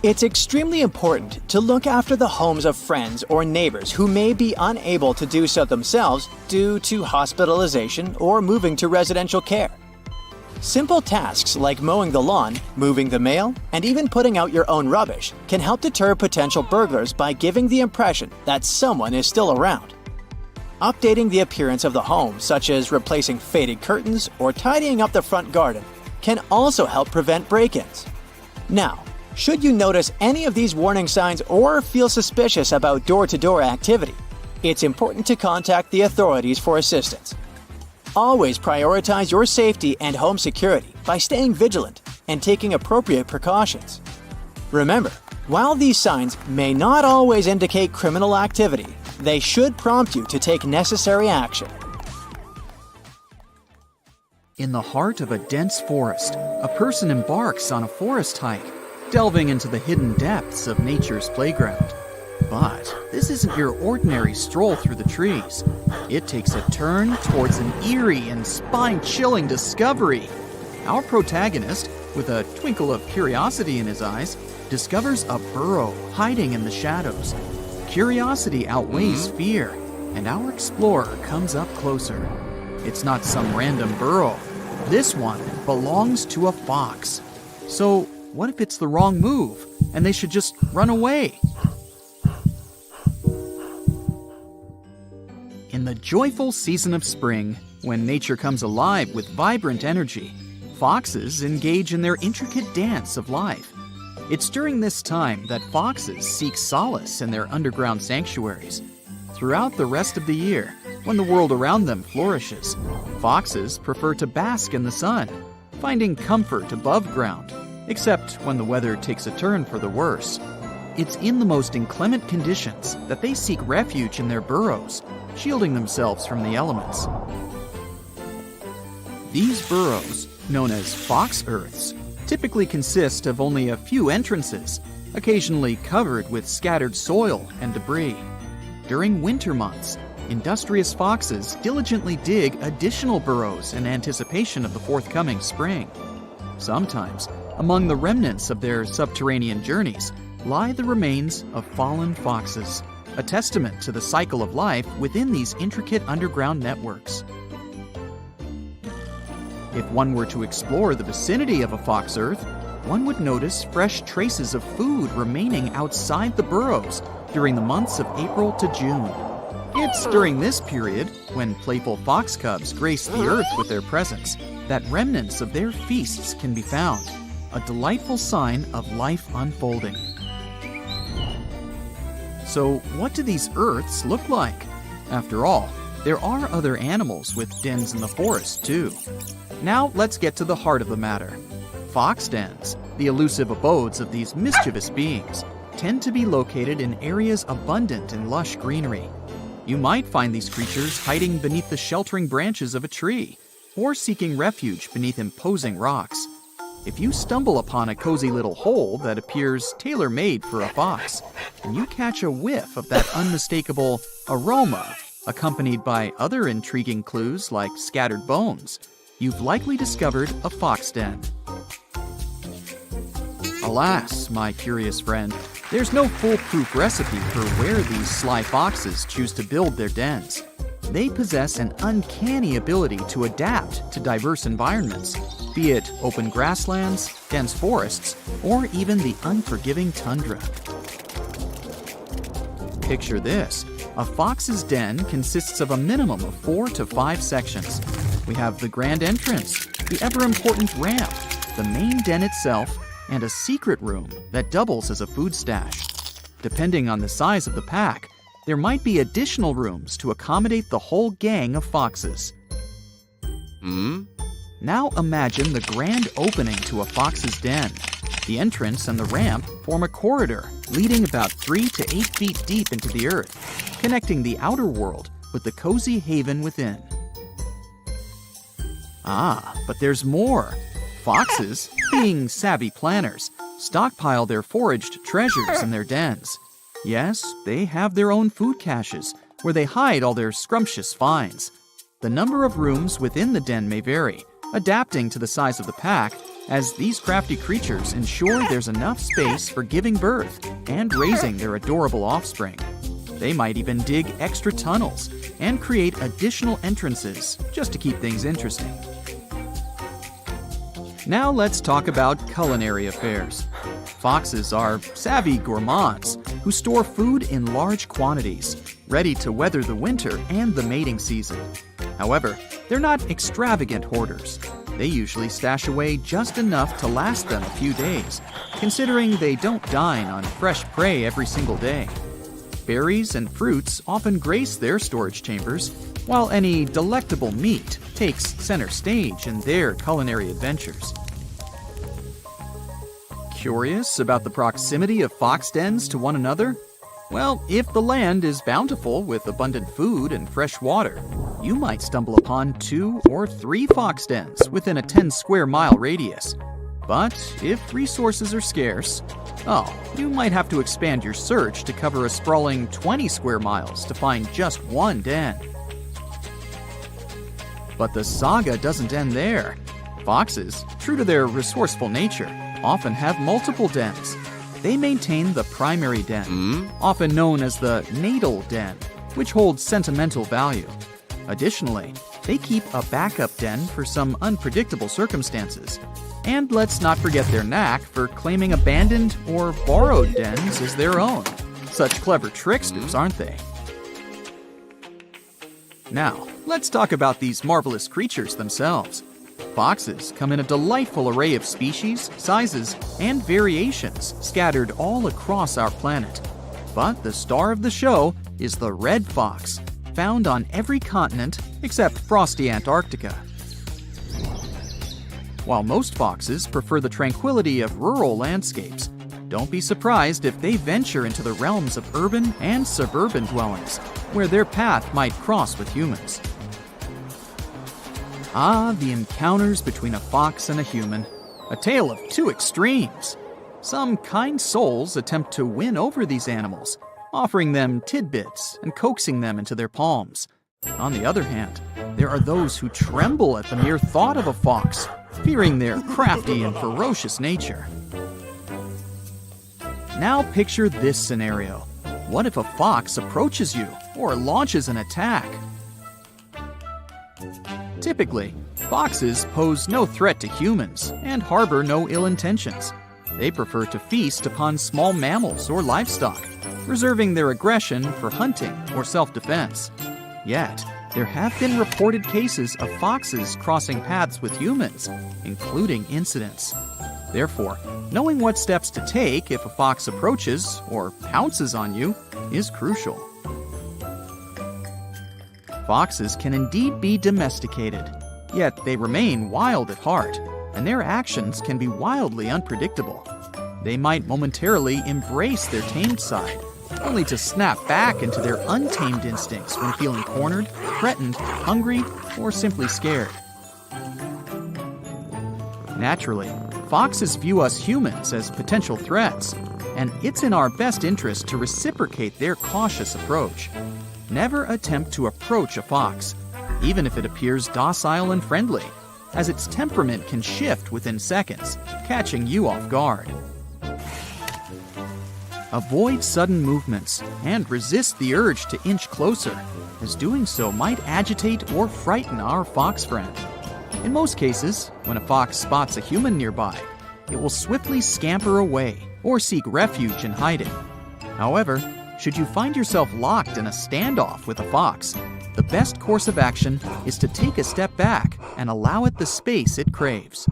It's extremely important to look after the homes of friends or neighbors who may be unable to do so themselves due to hospitalization or moving to residential care. Simple tasks like mowing the lawn, moving the mail, and even putting out your own rubbish can help deter potential burglars by giving the impression that someone is still around. Updating the appearance of the home, such as replacing faded curtains or tidying up the front garden, can also help prevent break-ins. Now, should you notice any of these warning signs or feel suspicious about door-to-door activity, it's important to contact the authorities for assistance. Always prioritize your safety and home security by staying vigilant and taking appropriate precautions. Remember, while these signs may not always indicate criminal activity, they should prompt you to take necessary action. In the heart of a dense forest, a person embarks on a forest hike, delving into the hidden depths of nature's playground. But this isn't your ordinary stroll through the trees. It takes a turn towards an eerie and spine-chilling discovery. Our protagonist, with a twinkle of curiosity in his eyes, discovers a burrow hiding in the shadows. Curiosity outweighs fear, and our explorer comes up closer. It's not some random burrow. This one belongs to a fox. So, what if it's the wrong move, and they should just run away? In the joyful season of spring, when nature comes alive with vibrant energy, foxes engage in their intricate dance of life. It's during this time that foxes seek solace in their underground sanctuaries. Throughout the rest of the year, when the world around them flourishes, foxes prefer to bask in the sun, finding comfort above ground, except when the weather takes a turn for the worse. It's in the most inclement conditions that they seek refuge in their burrows, shielding themselves from the elements. These burrows, known as fox earths, typically consist of only a few entrances, occasionally covered with scattered soil and debris. During winter months, industrious foxes diligently dig additional burrows in anticipation of the forthcoming spring. Sometimes, among the remnants of their subterranean journeys, lie the remains of fallen foxes, a testament to the cycle of life within these intricate underground networks. If one were to explore the vicinity of a fox earth, one would notice fresh traces of food remaining outside the burrows during the months of April to June. It's during this period, when playful fox cubs grace the earth with their presence, that remnants of their feasts can be found, a delightful sign of life unfolding. So, what do these earths look like? After all, there are other animals with dens in the forest, too. Now, let's get to the heart of the matter. Fox dens, the elusive abodes of these mischievous beings, tend to be located in areas abundant in lush greenery. You might find these creatures hiding beneath the sheltering branches of a tree, or seeking refuge beneath imposing rocks. If you stumble upon a cozy little hole that appears tailor-made for a fox, and you catch a whiff of that unmistakable aroma accompanied by other intriguing clues like scattered bones, you've likely discovered a fox den. Alas, my curious friend, there's no foolproof recipe for where these sly foxes choose to build their dens. They possess an uncanny ability to adapt to diverse environments, be it open grasslands, dense forests, or even the unforgiving tundra. Picture this. A fox's den consists of a minimum of 4 to 5 sections. We have the grand entrance, the ever-important ramp, the main den itself, and a secret room that doubles as a food stash. Depending on the size of the pack, there might be additional rooms to accommodate the whole gang of foxes. Now imagine the grand opening to a fox's den. The entrance and the ramp form a corridor leading about 3 to 8 feet deep into the earth, connecting the outer world with the cozy haven within. But there's more. Foxes, being savvy planners, stockpile their foraged treasures in their dens. Yes, they have their own food caches, where they hide all their scrumptious finds. The number of rooms within the den may vary, adapting to the size of the pack, as these crafty creatures ensure there's enough space for giving birth and raising their adorable offspring. They might even dig extra tunnels and create additional entrances just to keep things interesting. Now let's talk about culinary affairs. Foxes are savvy gourmands who store food in large quantities, ready to weather the winter and the mating season. However, they're not extravagant hoarders. They usually stash away just enough to last them a few days, considering they don't dine on fresh prey every single day. Berries and fruits often grace their storage chambers, while any delectable meat takes center stage in their culinary adventures. Curious about the proximity of fox dens to one another? Well, if the land is bountiful with abundant food and fresh water, you might stumble upon 2 or 3 fox dens within a 10-square-mile radius. But if resources are scarce, you might have to expand your search to cover a sprawling 20 square miles to find just one den. But the saga doesn't end there. Foxes, true to their resourceful nature, often have multiple dens. They maintain the primary den, often known as the natal den, which holds sentimental value. Additionally, they keep a backup den for some unpredictable circumstances. And let's not forget their knack for claiming abandoned or borrowed dens as their own. Such clever tricksters, aren't they? Now, let's talk about these marvelous creatures themselves. Foxes come in a delightful array of species, sizes, and variations scattered all across our planet. But the star of the show is the red fox, found on every continent except frosty Antarctica. While most foxes prefer the tranquility of rural landscapes, don't be surprised if they venture into the realms of urban and suburban dwellings, where their path might cross with humans. The encounters between a fox and a human, a tale of 2 extremes. Some kind souls attempt to win over these animals, offering them tidbits and coaxing them into their palms. On the other hand, there are those who tremble at the mere thought of a fox, fearing their crafty and ferocious nature. Now picture this scenario. What if a fox approaches you or launches an attack? Typically, foxes pose no threat to humans and harbor no ill intentions. They prefer to feast upon small mammals or livestock, reserving their aggression for hunting or self-defense. Yet, there have been reported cases of foxes crossing paths with humans, including incidents. Therefore, knowing what steps to take if a fox approaches or pounces on you is crucial. Foxes can indeed be domesticated, yet they remain wild at heart, and their actions can be wildly unpredictable. They might momentarily embrace their tamed side, only to snap back into their untamed instincts when feeling cornered, threatened, hungry, or simply scared. Naturally, foxes view us humans as potential threats, and it's in our best interest to reciprocate their cautious approach. Never attempt to approach a fox, even if it appears docile and friendly, as its temperament can shift within seconds, catching you off guard. Avoid sudden movements and resist the urge to inch closer, as doing so might agitate or frighten our fox friend. In most cases, when a fox spots a human nearby, it will swiftly scamper away or seek refuge in hiding. However, should you find yourself locked in a standoff with a fox, the best course of action is to take a step back and allow it the space it craves.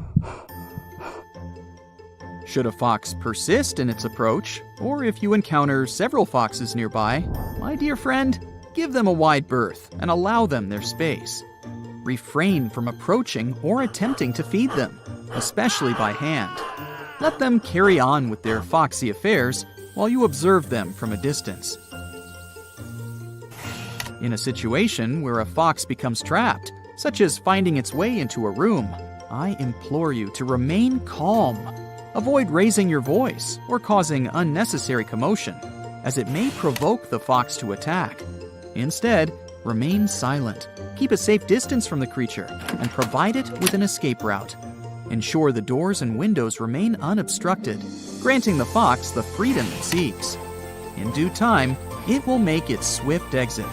Should a fox persist in its approach, or if you encounter several foxes nearby, my dear friend, give them a wide berth and allow them their space. Refrain from approaching or attempting to feed them, especially by hand. Let them carry on with their foxy affairs while you observe them from a distance. In a situation where a fox becomes trapped, such as finding its way into a room, I implore you to remain calm. Avoid raising your voice or causing unnecessary commotion, as it may provoke the fox to attack. Instead, remain silent, keep a safe distance from the creature, and provide it with an escape route. Ensure the doors and windows remain unobstructed, granting the fox the freedom it seeks. In due time, it will make its swift exit.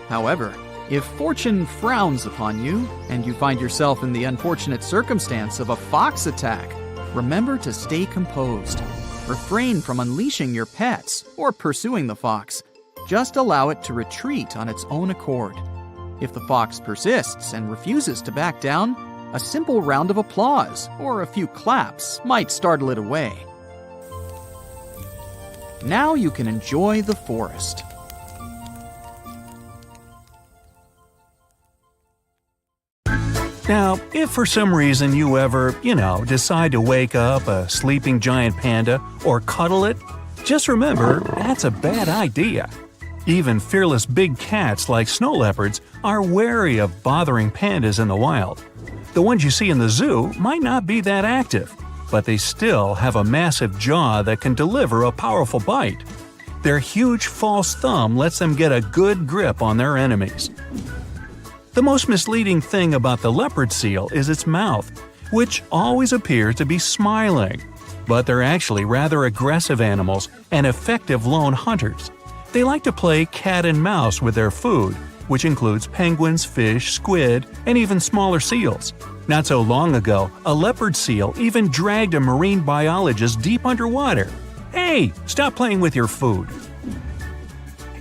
However, if fortune frowns upon you and you find yourself in the unfortunate circumstance of a fox attack, remember to stay composed. Refrain from unleashing your pets or pursuing the fox. Just allow it to retreat on its own accord. If the fox persists and refuses to back down, a simple round of applause or a few claps might startle it away. Now you can enjoy the forest. Now, if for some reason you ever, decide to wake up a sleeping giant panda or cuddle it, just remember that's a bad idea. Even fearless big cats like snow leopards are wary of bothering pandas in the wild. The ones you see in the zoo might not be that active, but they still have a massive jaw that can deliver a powerful bite. Their huge false thumb lets them get a good grip on their enemies. The most misleading thing about the leopard seal is its mouth, which always appears to be smiling. But they're actually rather aggressive animals and effective lone hunters. They like to play cat and mouse with their food, which includes penguins, fish, squid, and even smaller seals. Not so long ago, a leopard seal even dragged a marine biologist deep underwater. Hey, stop playing with your food!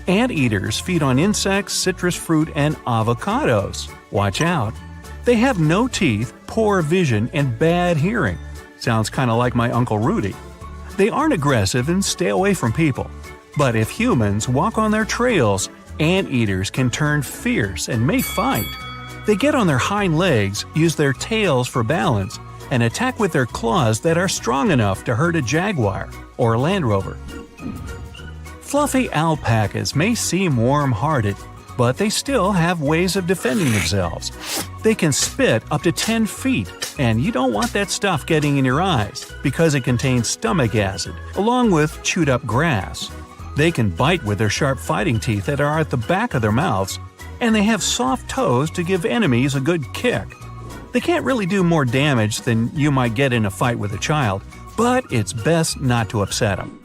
Anteaters feed on insects, citrus fruit, and avocados. Watch out! They have no teeth, poor vision, and bad hearing. Sounds kind of like my Uncle Rudy. They aren't aggressive and stay away from people. But if humans walk on their trails, anteaters can turn fierce and may fight. They get on their hind legs, use their tails for balance, and attack with their claws that are strong enough to hurt a jaguar or a Land Rover. Fluffy alpacas may seem warm-hearted, but they still have ways of defending themselves. They can spit up to 10 feet, and you don't want that stuff getting in your eyes because it contains stomach acid, along with chewed-up grass. They can bite with their sharp fighting teeth that are at the back of their mouths, and they have soft toes to give enemies a good kick. They can't really do more damage than you might get in a fight with a child, but it's best not to upset them.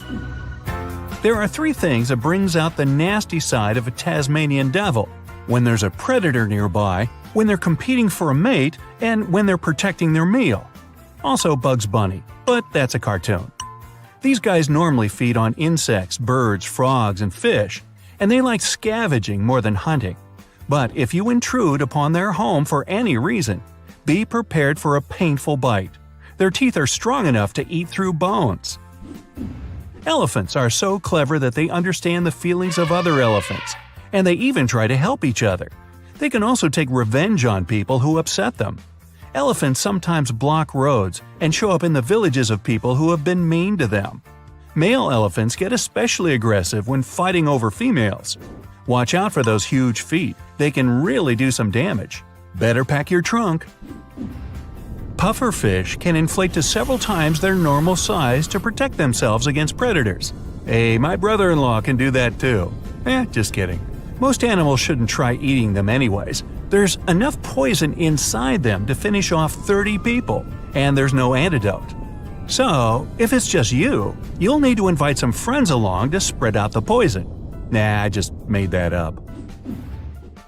There are 3 things that brings out the nasty side of a Tasmanian devil: when there's a predator nearby, when they're competing for a mate, and when they're protecting their meal. Also Bugs Bunny, but that's a cartoon. These guys normally feed on insects, birds, frogs, and fish, and they like scavenging more than hunting. But if you intrude upon their home for any reason, be prepared for a painful bite. Their teeth are strong enough to eat through bones. Elephants are so clever that they understand the feelings of other elephants, and they even try to help each other. They can also take revenge on people who upset them. Elephants sometimes block roads and show up in the villages of people who have been mean to them. Male elephants get especially aggressive when fighting over females. Watch out for those huge feet, they can really do some damage. Better pack your trunk. Pufferfish can inflate to several times their normal size to protect themselves against predators. Hey, my brother-in-law can do that too. Just kidding. Most animals shouldn't try eating them anyways. There's enough poison inside them to finish off 30 people, and there's no antidote. So, if it's just you, you'll need to invite some friends along to spread out the poison. Nah, I just made that up.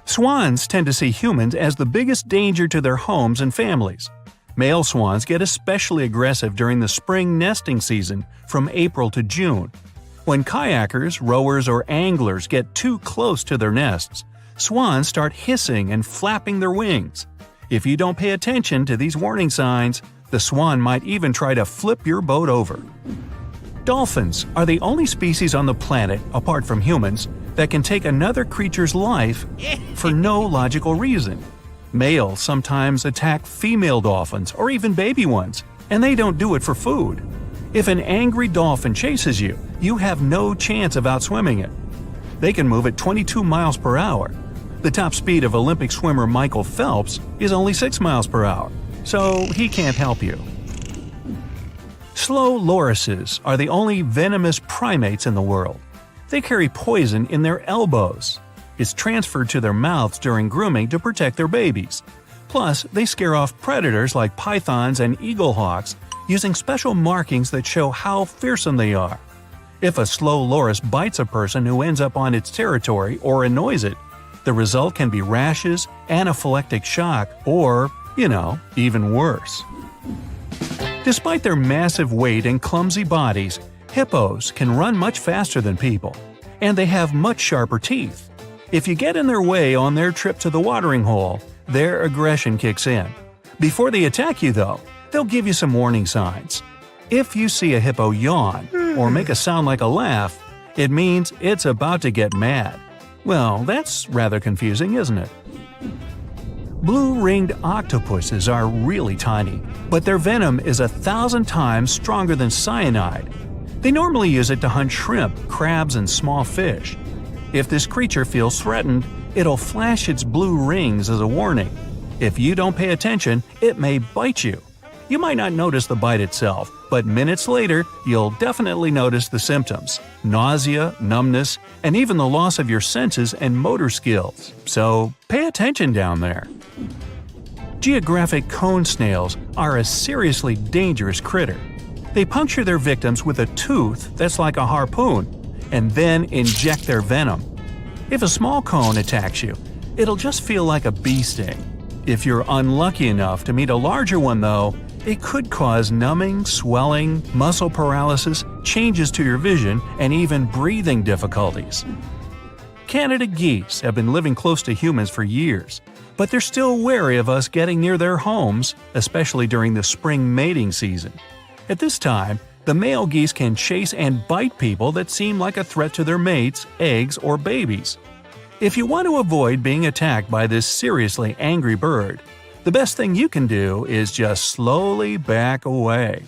Swans tend to see humans as the biggest danger to their homes and families. Male swans get especially aggressive during the spring nesting season from April to June. When kayakers, rowers, or anglers get too close to their nests, swans start hissing and flapping their wings. If you don't pay attention to these warning signs, the swan might even try to flip your boat over. Dolphins are the only species on the planet, apart from humans, that can take another creature's life for no logical reason. Males sometimes attack female dolphins or even baby ones, and they don't do it for food. If an angry dolphin chases you, you have no chance of outswimming it. They can move at 22 miles per hour. The top speed of Olympic swimmer Michael Phelps is only 6 miles per hour, so he can't help you. Slow lorises are the only venomous primates in the world. They carry poison in their elbows. It's transferred to their mouths during grooming to protect their babies. Plus, they scare off predators like pythons and eaglehawks using special markings that show how fearsome they are. If a slow loris bites a person who ends up on its territory or annoys it, the result can be rashes, anaphylactic shock, or, even worse. Despite their massive weight and clumsy bodies, hippos can run much faster than people, and they have much sharper teeth. If you get in their way on their trip to the watering hole, their aggression kicks in. Before they attack you, though, they'll give you some warning signs. If you see a hippo yawn or make a sound like a laugh, it means it's about to get mad. Well, that's rather confusing, isn't it? Blue-ringed octopuses are really tiny, but their venom is 1,000 times stronger than cyanide. They normally use it to hunt shrimp, crabs, and small fish. If this creature feels threatened, it'll flash its blue rings as a warning. If you don't pay attention, it may bite you. You might not notice the bite itself, but minutes later, you'll definitely notice the symptoms: nausea, numbness, and even the loss of your senses and motor skills. So, pay attention down there. Geographic cone snails are a seriously dangerous critter. They puncture their victims with a tooth that's like a harpoon, and then inject their venom. If a small cone attacks you, it'll just feel like a bee sting. If you're unlucky enough to meet a larger one, though, it could cause numbing, swelling, muscle paralysis, changes to your vision, and even breathing difficulties. Canada geese have been living close to humans for years, but they're still wary of us getting near their homes, especially during the spring mating season. At this time, the male geese can chase and bite people that seem like a threat to their mates, eggs, or babies. If you want to avoid being attacked by this seriously angry bird, the best thing you can do is just slowly back away.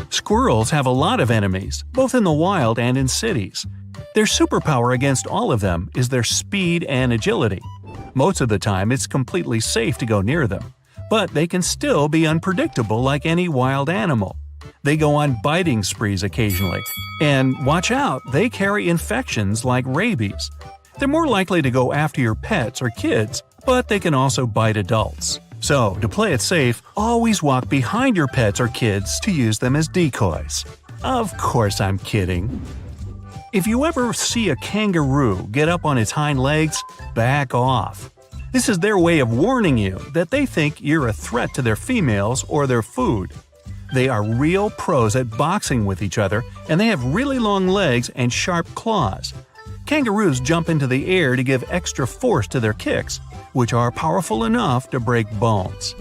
Squirrels have a lot of enemies, both in the wild and in cities. Their superpower against all of them is their speed and agility. Most of the time, it's completely safe to go near them, but they can still be unpredictable like any wild animal. They go on biting sprees occasionally, and watch out, they carry infections like rabies. They're more likely to go after your pets or kids, but they can also bite adults. So, to play it safe, always walk behind your pets or kids to use them as decoys. Of course I'm kidding. If you ever see a kangaroo get up on its hind legs, back off. This is their way of warning you that they think you're a threat to their females or their food. They are real pros at boxing with each other, and they have really long legs and sharp claws. Kangaroos jump into the air to give extra force to their kicks, which are powerful enough to break bones.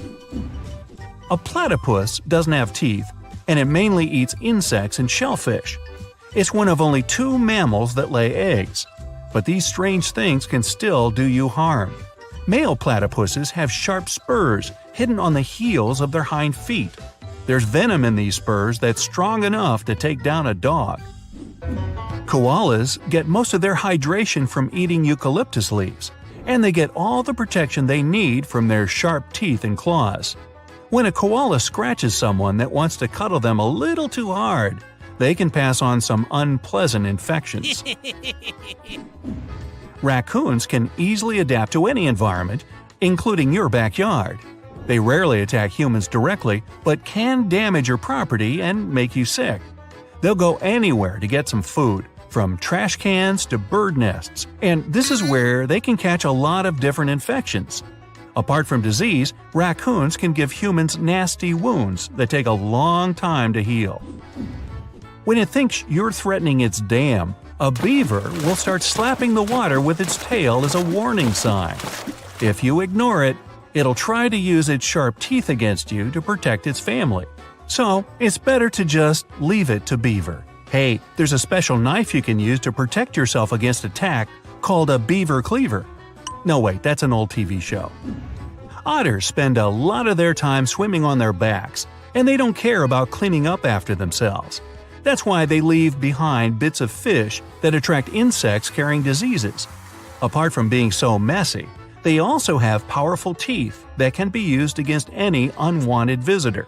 A platypus doesn't have teeth, and it mainly eats insects and shellfish. It's one of only 2 mammals that lay eggs, but these strange things can still do you harm. Male platypuses have sharp spurs hidden on the heels of their hind feet. There's venom in these spurs that's strong enough to take down a dog. Koalas get most of their hydration from eating eucalyptus leaves, and they get all the protection they need from their sharp teeth and claws. When a koala scratches someone that wants to cuddle them a little too hard, they can pass on some unpleasant infections. Raccoons can easily adapt to any environment, including your backyard. They rarely attack humans directly, but can damage your property and make you sick. They'll go anywhere to get some food, from trash cans to bird nests, and this is where they can catch a lot of different infections. Apart from disease, raccoons can give humans nasty wounds that take a long time to heal. When it thinks you're threatening its dam, a beaver will start slapping the water with its tail as a warning sign. If you ignore it, it'll try to use its sharp teeth against you to protect its family. So, it's better to just leave it to beaver. Hey, there's a special knife you can use to protect yourself against attack called a beaver cleaver. No wait, that's an old TV show. Otters spend a lot of their time swimming on their backs, and they don't care about cleaning up after themselves. That's why they leave behind bits of fish that attract insects carrying diseases. Apart from being so messy, they also have powerful teeth that can be used against any unwanted visitor.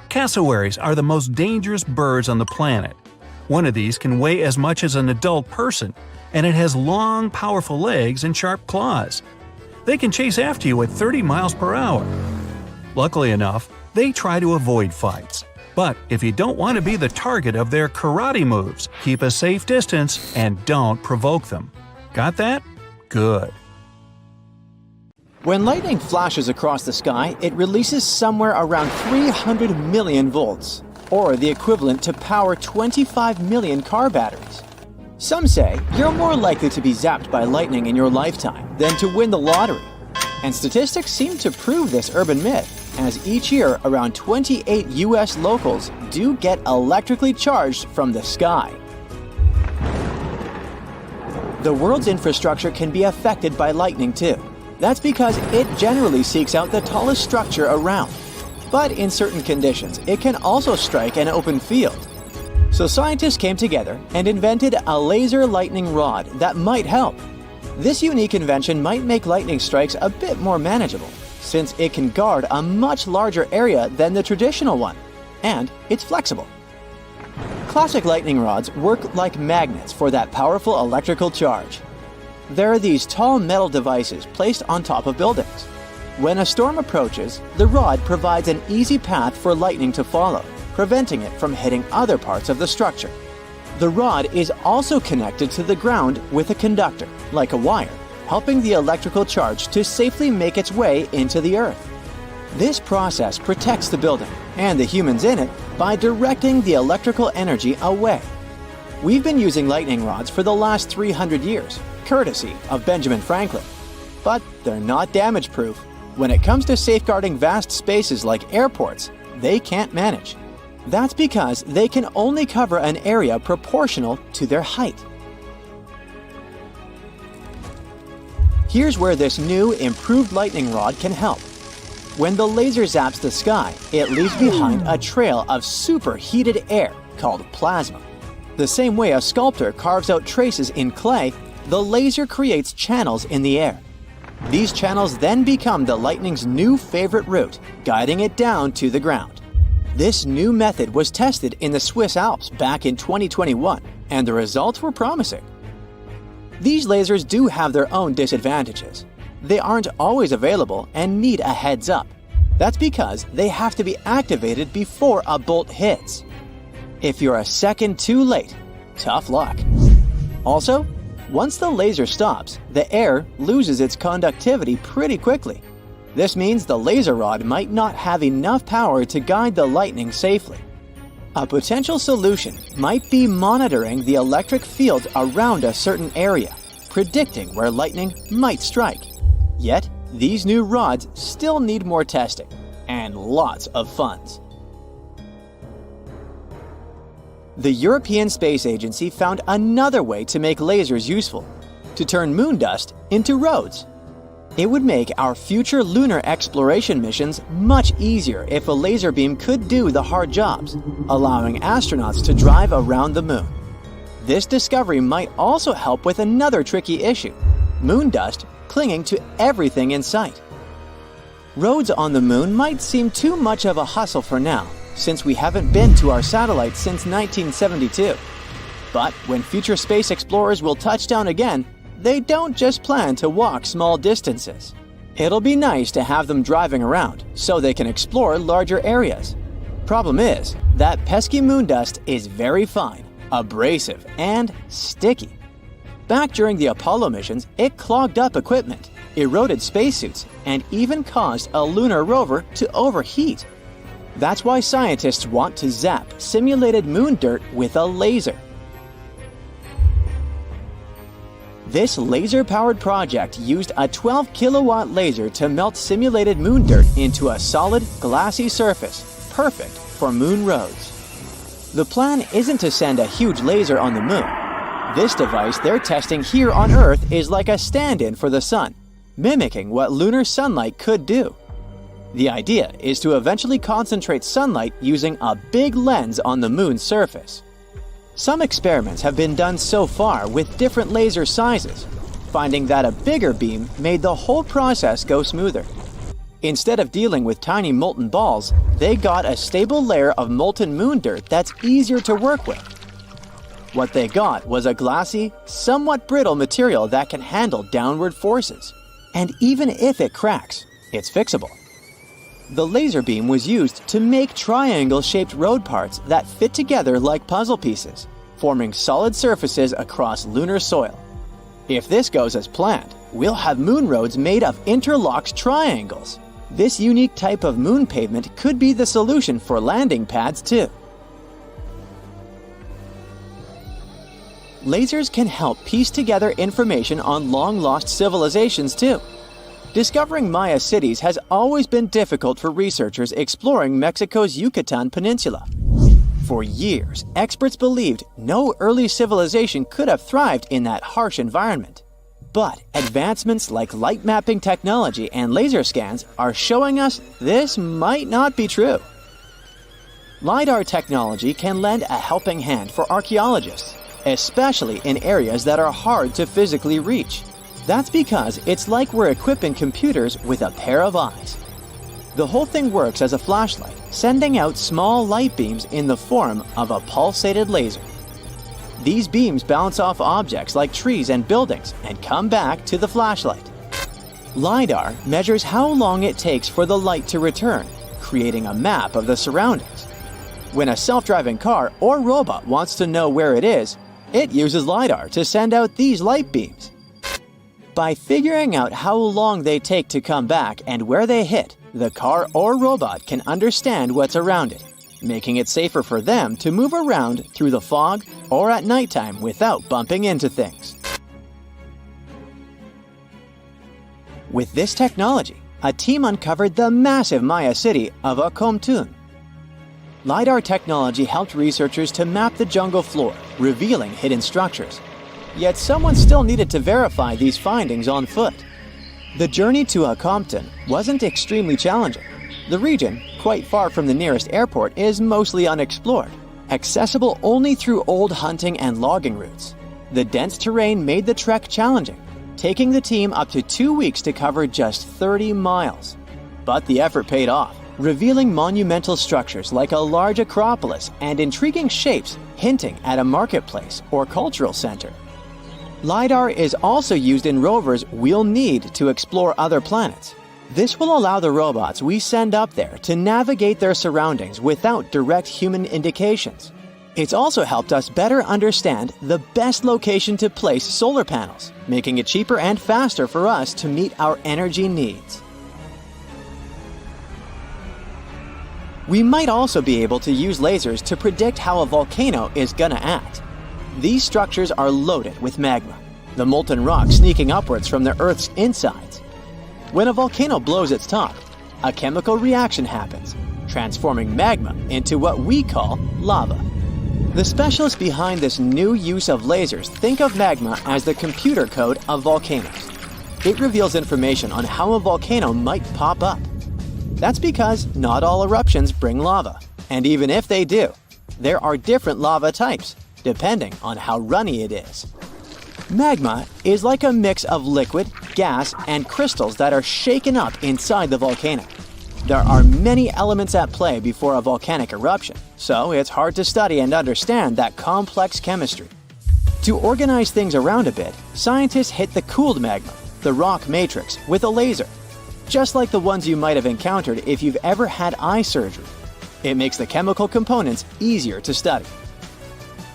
Cassowaries are the most dangerous birds on the planet. One of these can weigh as much as an adult person, and it has long, powerful legs and sharp claws. They can chase after you at 30 miles per hour. Luckily enough, they try to avoid fights. But if you don't want to be the target of their karate moves, keep a safe distance and don't provoke them. Got that? Good. When lightning flashes across the sky, it releases somewhere around 300 million volts, or the equivalent to power 25 million car batteries. Some say you're more likely to be zapped by lightning in your lifetime than to win the lottery. And statistics seem to prove this urban myth, as each year around 28 US locals do get electrically charged from the sky. The world's infrastructure can be affected by lightning too. That's because it generally seeks out the tallest structure around. But in certain conditions, it can also strike an open field. So scientists came together and invented a laser lightning rod that might help. This unique invention might make lightning strikes a bit more manageable, since it can guard a much larger area than the traditional one, and it's flexible. Classic lightning rods work like magnets for that powerful electrical charge. There are these tall metal devices placed on top of buildings. When a storm approaches, the rod provides an easy path for lightning to follow, preventing it from hitting other parts of the structure. The rod is also connected to the ground with a conductor, like a wire, helping the electrical charge to safely make its way into the earth. This process protects the building and the humans in it by directing the electrical energy away. We've been using lightning rods for the last 300 years, courtesy of Benjamin Franklin. But they're not damage-proof. When it comes to safeguarding vast spaces like airports, they can't manage. That's because they can only cover an area proportional to their height. Here's where this new, improved lightning rod can help. When the laser zaps the sky, it leaves behind a trail of superheated air called plasma. The same way a sculptor carves out traces in clay, the laser creates channels in the air. These channels then become the lightning's new favorite route, guiding it down to the ground. This new method was tested in the Swiss Alps back in 2021, and the results were promising. These lasers do have their own disadvantages. They aren't always available and need a heads up. That's because they have to be activated before a bolt hits. If you're a second too late, tough luck. Also, once the laser stops, the air loses its conductivity pretty quickly. This means the laser rod might not have enough power to guide the lightning safely. A potential solution might be monitoring the electric field around a certain area, predicting where lightning might strike. Yet, these new rods still need more testing and lots of funds. The European Space Agency found another way to make lasers useful: to turn moon dust into roads. It would make our future lunar exploration missions much easier if a laser beam could do the hard jobs, allowing astronauts to drive around the moon. This discovery might also help with another tricky issue: moon dust clinging to everything in sight. Roads on the moon might seem too much of a hustle for now, since we haven't been to our satellite since 1972. But when future space explorers will touch down again, they don't just plan to walk small distances. It'll be nice to have them driving around so they can explore larger areas. Problem is, that pesky moon dust is very fine, abrasive, and sticky. Back during the Apollo missions, it clogged up equipment, eroded spacesuits, and even caused a lunar rover to overheat. That's why scientists want to zap simulated moon dirt with a laser. This laser-powered project used a 12-kilowatt laser to melt simulated moon dirt into a solid, glassy surface, perfect for moon roads. The plan isn't to send a huge laser on the moon. This device they're testing here on Earth is like a stand-in for the sun, mimicking what lunar sunlight could do. The idea is to eventually concentrate sunlight using a big lens on the moon's surface. Some experiments have been done so far with different laser sizes, finding that a bigger beam made the whole process go smoother. Instead of dealing with tiny molten balls, they got a stable layer of molten moon dirt that's easier to work with. What they got was a glassy, somewhat brittle material that can handle downward forces. And even if it cracks, it's fixable. The laser beam was used to make triangle-shaped road parts that fit together like puzzle pieces, forming solid surfaces across lunar soil. If this goes as planned, we'll have moon roads made of interlocked triangles. This unique type of moon pavement could be the solution for landing pads too. Lasers can help piece together information on long-lost civilizations too. Discovering Maya cities has always been difficult for researchers exploring Mexico's Yucatan Peninsula. For years, experts believed no early civilization could have thrived in that harsh environment. But advancements like light mapping technology and laser scans are showing us this might not be true. Lidar technology can lend a helping hand for archaeologists, especially in areas that are hard to physically reach. That's because it's like we're equipping computers with a pair of eyes. The whole thing works as a flashlight, sending out small light beams in the form of a pulsated laser. These beams bounce off objects like trees and buildings and come back to the flashlight. Lidar measures how long it takes for the light to return, creating a map of the surroundings. When a self-driving car or robot wants to know where it is, it uses Lidar to send out these light beams. By figuring out how long they take to come back and where they hit, the car or robot can understand what's around it, making it safer for them to move around through the fog or at nighttime without bumping into things. With this technology, a team uncovered the massive Maya city of Acomtun. Lidar technology helped researchers to map the jungle floor, revealing hidden structures. Yet someone still needed to verify these findings on foot. The journey to Acomtun wasn't extremely challenging. The region, quite far from the nearest airport, is mostly unexplored, accessible only through old hunting and logging routes. The dense terrain made the trek challenging, taking the team up to 2 weeks to cover just 30 miles. But the effort paid off, revealing monumental structures like a large acropolis and intriguing shapes hinting at a marketplace or cultural center. Lidar is also used in rovers we'll need to explore other planets. This will allow the robots we send up there to navigate their surroundings without direct human indications. It's also helped us better understand the best location to place solar panels, making it cheaper and faster for us to meet our energy needs. We might also be able to use lasers to predict how a volcano is gonna act. These structures are loaded with magma, the molten rock sneaking upwards from the Earth's insides. When a volcano blows its top, a chemical reaction happens, transforming magma into what we call lava. The specialists behind this new use of lasers think of magma as the computer code of volcanoes. It reveals information on how a volcano might pop up. That's because not all eruptions bring lava, and even if they do, there are different lava types, depending on how runny it is. Magma is like a mix of liquid, gas, and crystals that are shaken up inside the volcano. There are many elements at play before a volcanic eruption, so it's hard to study and understand that complex chemistry. To organize things around a bit, scientists hit the cooled magma, the rock matrix, with a laser, just like the ones you might have encountered if you've ever had eye surgery. It makes the chemical components easier to study.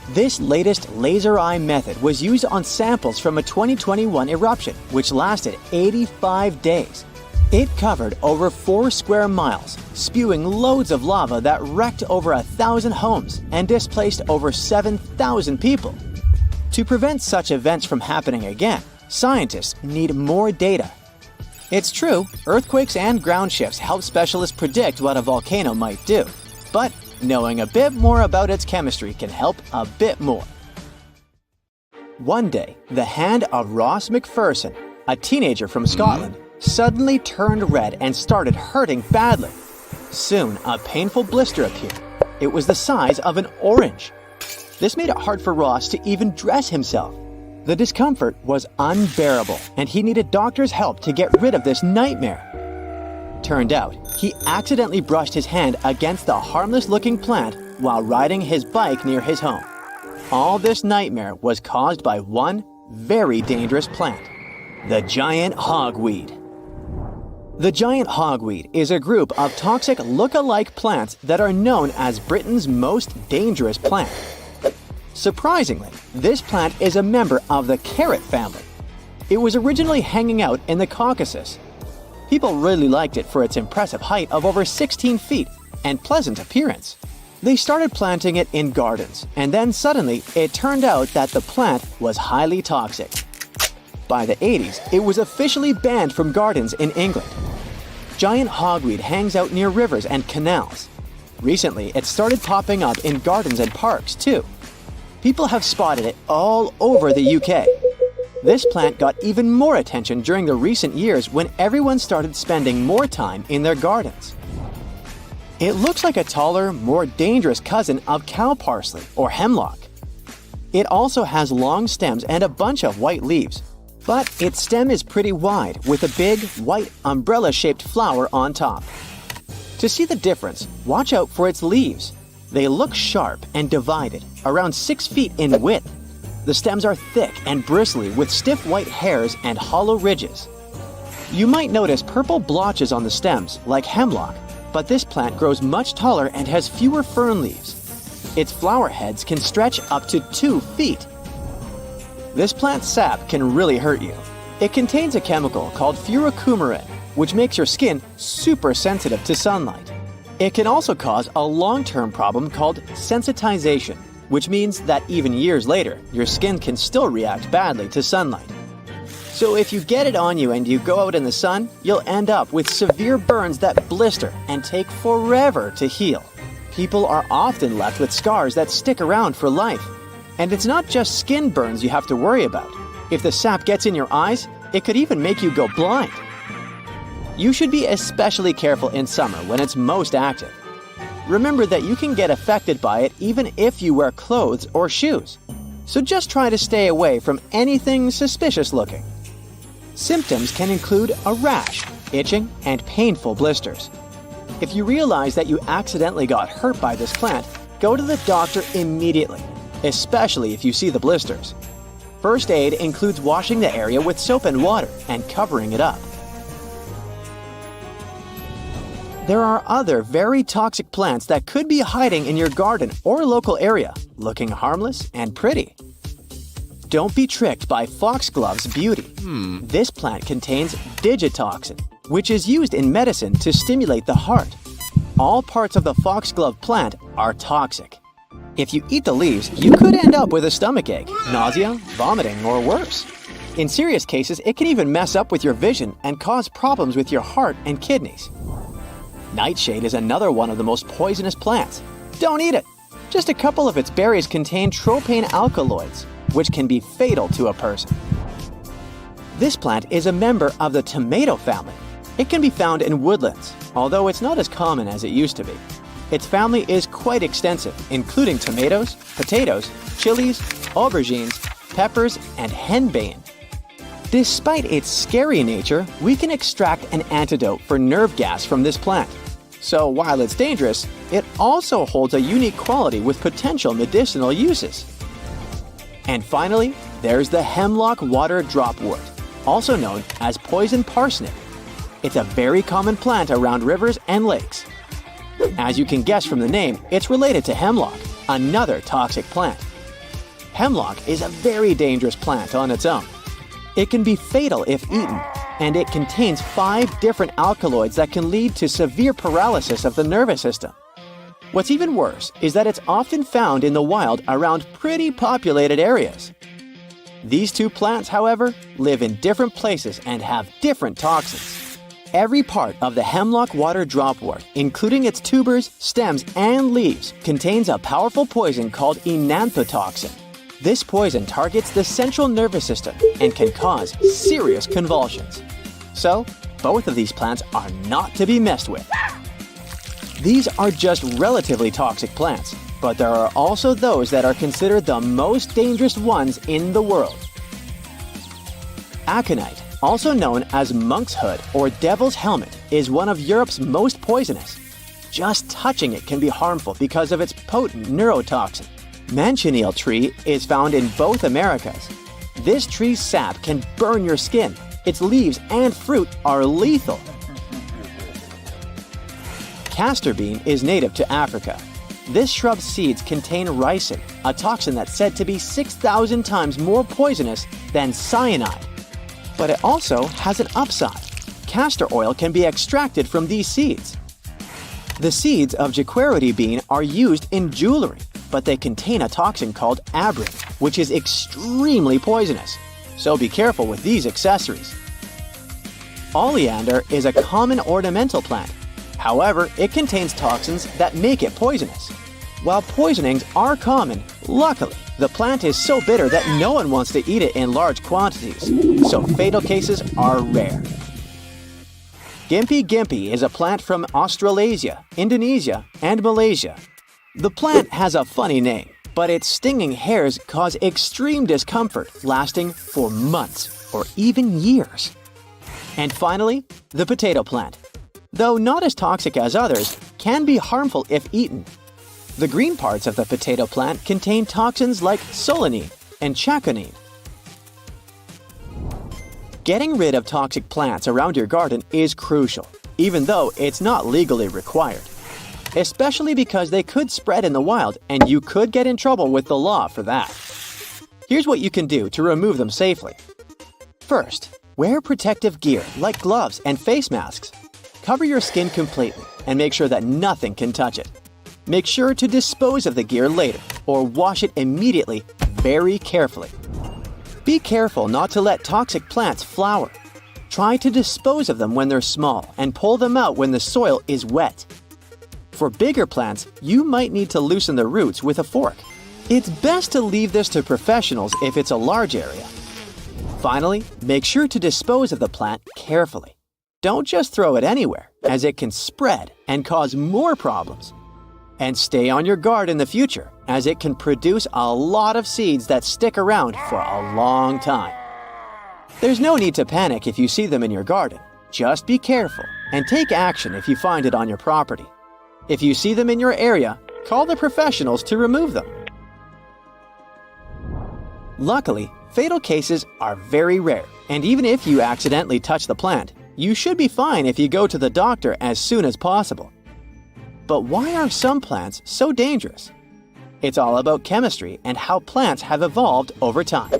This latest laser eye method was used on samples from a 2021 eruption, which lasted 85 days. It covered over 4 square miles, spewing loads of lava that wrecked over 1,000 homes and displaced over 7,000 people. To prevent such events from happening again, scientists need more data. It's true, earthquakes and ground shifts help specialists predict what a volcano might do, but knowing a bit more about its chemistry can help a bit more. One day, the hand of Ross McPherson, a teenager from Scotland, suddenly turned red and started hurting badly. Soon, a painful blister appeared. It was the size of an orange. This made it hard for Ross to even dress himself. The discomfort was unbearable, and he needed doctors' help to get rid of this nightmare. Turned out, he accidentally brushed his hand against the harmless-looking plant while riding his bike near his home. All this nightmare was caused by one very dangerous plant, the giant hogweed. The giant hogweed is a group of toxic look-alike plants that are known as Britain's most dangerous plant. Surprisingly, this plant is a member of the carrot family. It was originally hanging out in the Caucasus. People really liked it for its impressive height of over 16 feet and pleasant appearance. They started planting it in gardens, and then suddenly it turned out that the plant was highly toxic. By the 80s, it was officially banned from gardens in England. Giant hogweed hangs out near rivers and canals. Recently, it started popping up in gardens and parks too. People have spotted it all over the UK. This plant got even more attention during the recent years when everyone started spending more time in their gardens. It looks like a taller, more dangerous cousin of cow parsley or hemlock. It also has long stems and a bunch of white leaves, but its stem is pretty wide with a big, white, umbrella-shaped flower on top. To see the difference, watch out for its leaves. They look sharp and divided, around 6 feet in width. The stems are thick and bristly with stiff white hairs and hollow ridges. You might notice purple blotches on the stems, like hemlock, but this plant grows much taller and has fewer fern leaves. Its flower heads can stretch up to 2 feet. This plant's sap can really hurt you. It contains a chemical called furocumarin, which makes your skin super sensitive to sunlight. It can also cause a long-term problem called sensitization, which means that even years later, your skin can still react badly to sunlight. So if you get it on you and you go out in the sun, you'll end up with severe burns that blister and take forever to heal. People are often left with scars that stick around for life. And it's not just skin burns you have to worry about. If the sap gets in your eyes, it could even make you go blind. You should be especially careful in summer when it's most active. Remember that you can get affected by it even if you wear clothes or shoes. So just try to stay away from anything suspicious looking. Symptoms can include a rash, itching, and painful blisters. If you realize that you accidentally got hurt by this plant, go to the doctor immediately, especially if you see the blisters. First aid includes washing the area with soap and water and covering it up. There are other very toxic plants that could be hiding in your garden or local area, looking harmless and pretty. Don't be tricked by foxglove's beauty. This plant contains digitoxin, which is used in medicine to stimulate the heart. All parts of the foxglove plant are toxic. If you eat the leaves, you could end up with a stomachache, nausea, vomiting, or worse. In serious cases, it can even mess up with your vision and cause problems with your heart and kidneys. Nightshade is another one of the most poisonous plants. Don't eat it! Just a couple of its berries contain tropane alkaloids, which can be fatal to a person. This plant is a member of the tomato family. It can be found in woodlands, although it's not as common as it used to be. Its family is quite extensive, including tomatoes, potatoes, chilies, aubergines, peppers, and henbane. Despite its scary nature, we can extract an antidote for nerve gas from this plant. So while it's dangerous, it also holds a unique quality with potential medicinal uses. And finally, there's the hemlock water dropwort, also known as poison parsnip. It's a very common plant around rivers and lakes. As you can guess from the name, it's related to hemlock, another toxic plant. Hemlock is a very dangerous plant on its own. It can be fatal if eaten, and it contains 5 different alkaloids that can lead to severe paralysis of the nervous system. What's even worse is that it's often found in the wild around pretty populated areas. These two plants, however, live in different places and have different toxins. Every part of the hemlock water dropwort, including its tubers, stems, and leaves, contains a powerful poison called enanthotoxin. This poison targets the central nervous system and can cause serious convulsions. So, both of these plants are not to be messed with. These are just relatively toxic plants, but there are also those that are considered the most dangerous ones in the world. Aconite, also known as monk's hood or devil's helmet, is one of Europe's most poisonous. Just touching it can be harmful because of its potent neurotoxin. Manchineel tree is found in both Americas. This tree's sap can burn your skin. Its leaves and fruit are lethal. Castor bean is native to Africa. This shrub's seeds contain ricin, a toxin that's said to be 6,000 times more poisonous than cyanide. But it also has an upside. Castor oil can be extracted from these seeds. The seeds of jequirity bean are used in jewelry, but they contain a toxin called abrin, which is extremely poisonous. So be careful with these accessories. Oleander is a common ornamental plant. However, it contains toxins that make it poisonous. While poisonings are common, luckily, the plant is so bitter that no one wants to eat it in large quantities, so fatal cases are rare. Gympie gympie is a plant from Australasia, Indonesia, and Malaysia. The plant has a funny name, but its stinging hairs cause extreme discomfort lasting for months or even years. And finally, the potato plant. Though not as toxic as others, can be harmful if eaten. The green parts of the potato plant contain toxins like solanine and chaconine. Getting rid of toxic plants around your garden is crucial, even though it's not legally required. Especially because they could spread in the wild and you could get in trouble with the law for that. Here's what you can do to remove them safely. First, wear protective gear like gloves and face masks. Cover your skin completely and make sure that nothing can touch it. Make sure to dispose of the gear later or wash it immediately very carefully. Be careful not to let toxic plants flower. Try to dispose of them when they're small and pull them out when the soil is wet. For bigger plants, you might need to loosen the roots with a fork. It's best to leave this to professionals if it's a large area. Finally, make sure to dispose of the plant carefully. Don't just throw it anywhere, as it can spread and cause more problems. And stay on your guard in the future, as it can produce a lot of seeds that stick around for a long time. There's no need to panic if you see them in your garden. Just be careful and take action if you find it on your property. If you see them in your area, call the professionals to remove them. Luckily, fatal cases are very rare, and even if you accidentally touch the plant, you should be fine if you go to the doctor as soon as possible. But why are some plants so dangerous? It's all about chemistry and how plants have evolved over time.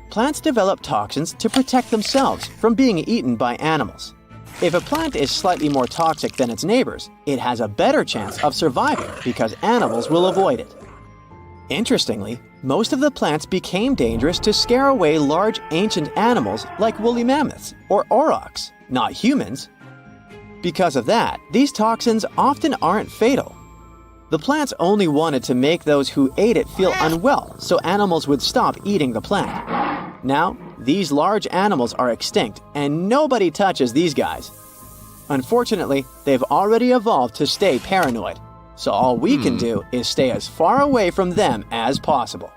Plants develop toxins to protect themselves from being eaten by animals. If a plant is slightly more toxic than its neighbors, it has a better chance of surviving because animals will avoid it. Interestingly, most of the plants became dangerous to scare away large ancient animals like woolly mammoths or aurochs, not humans. Because of that, these toxins often aren't fatal. The plants only wanted to make those who ate it feel unwell so animals would stop eating the plant. Now, these large animals are extinct and nobody touches these guys. Unfortunately, they've already evolved to stay paranoid, so all we can do is stay as far away from them as possible.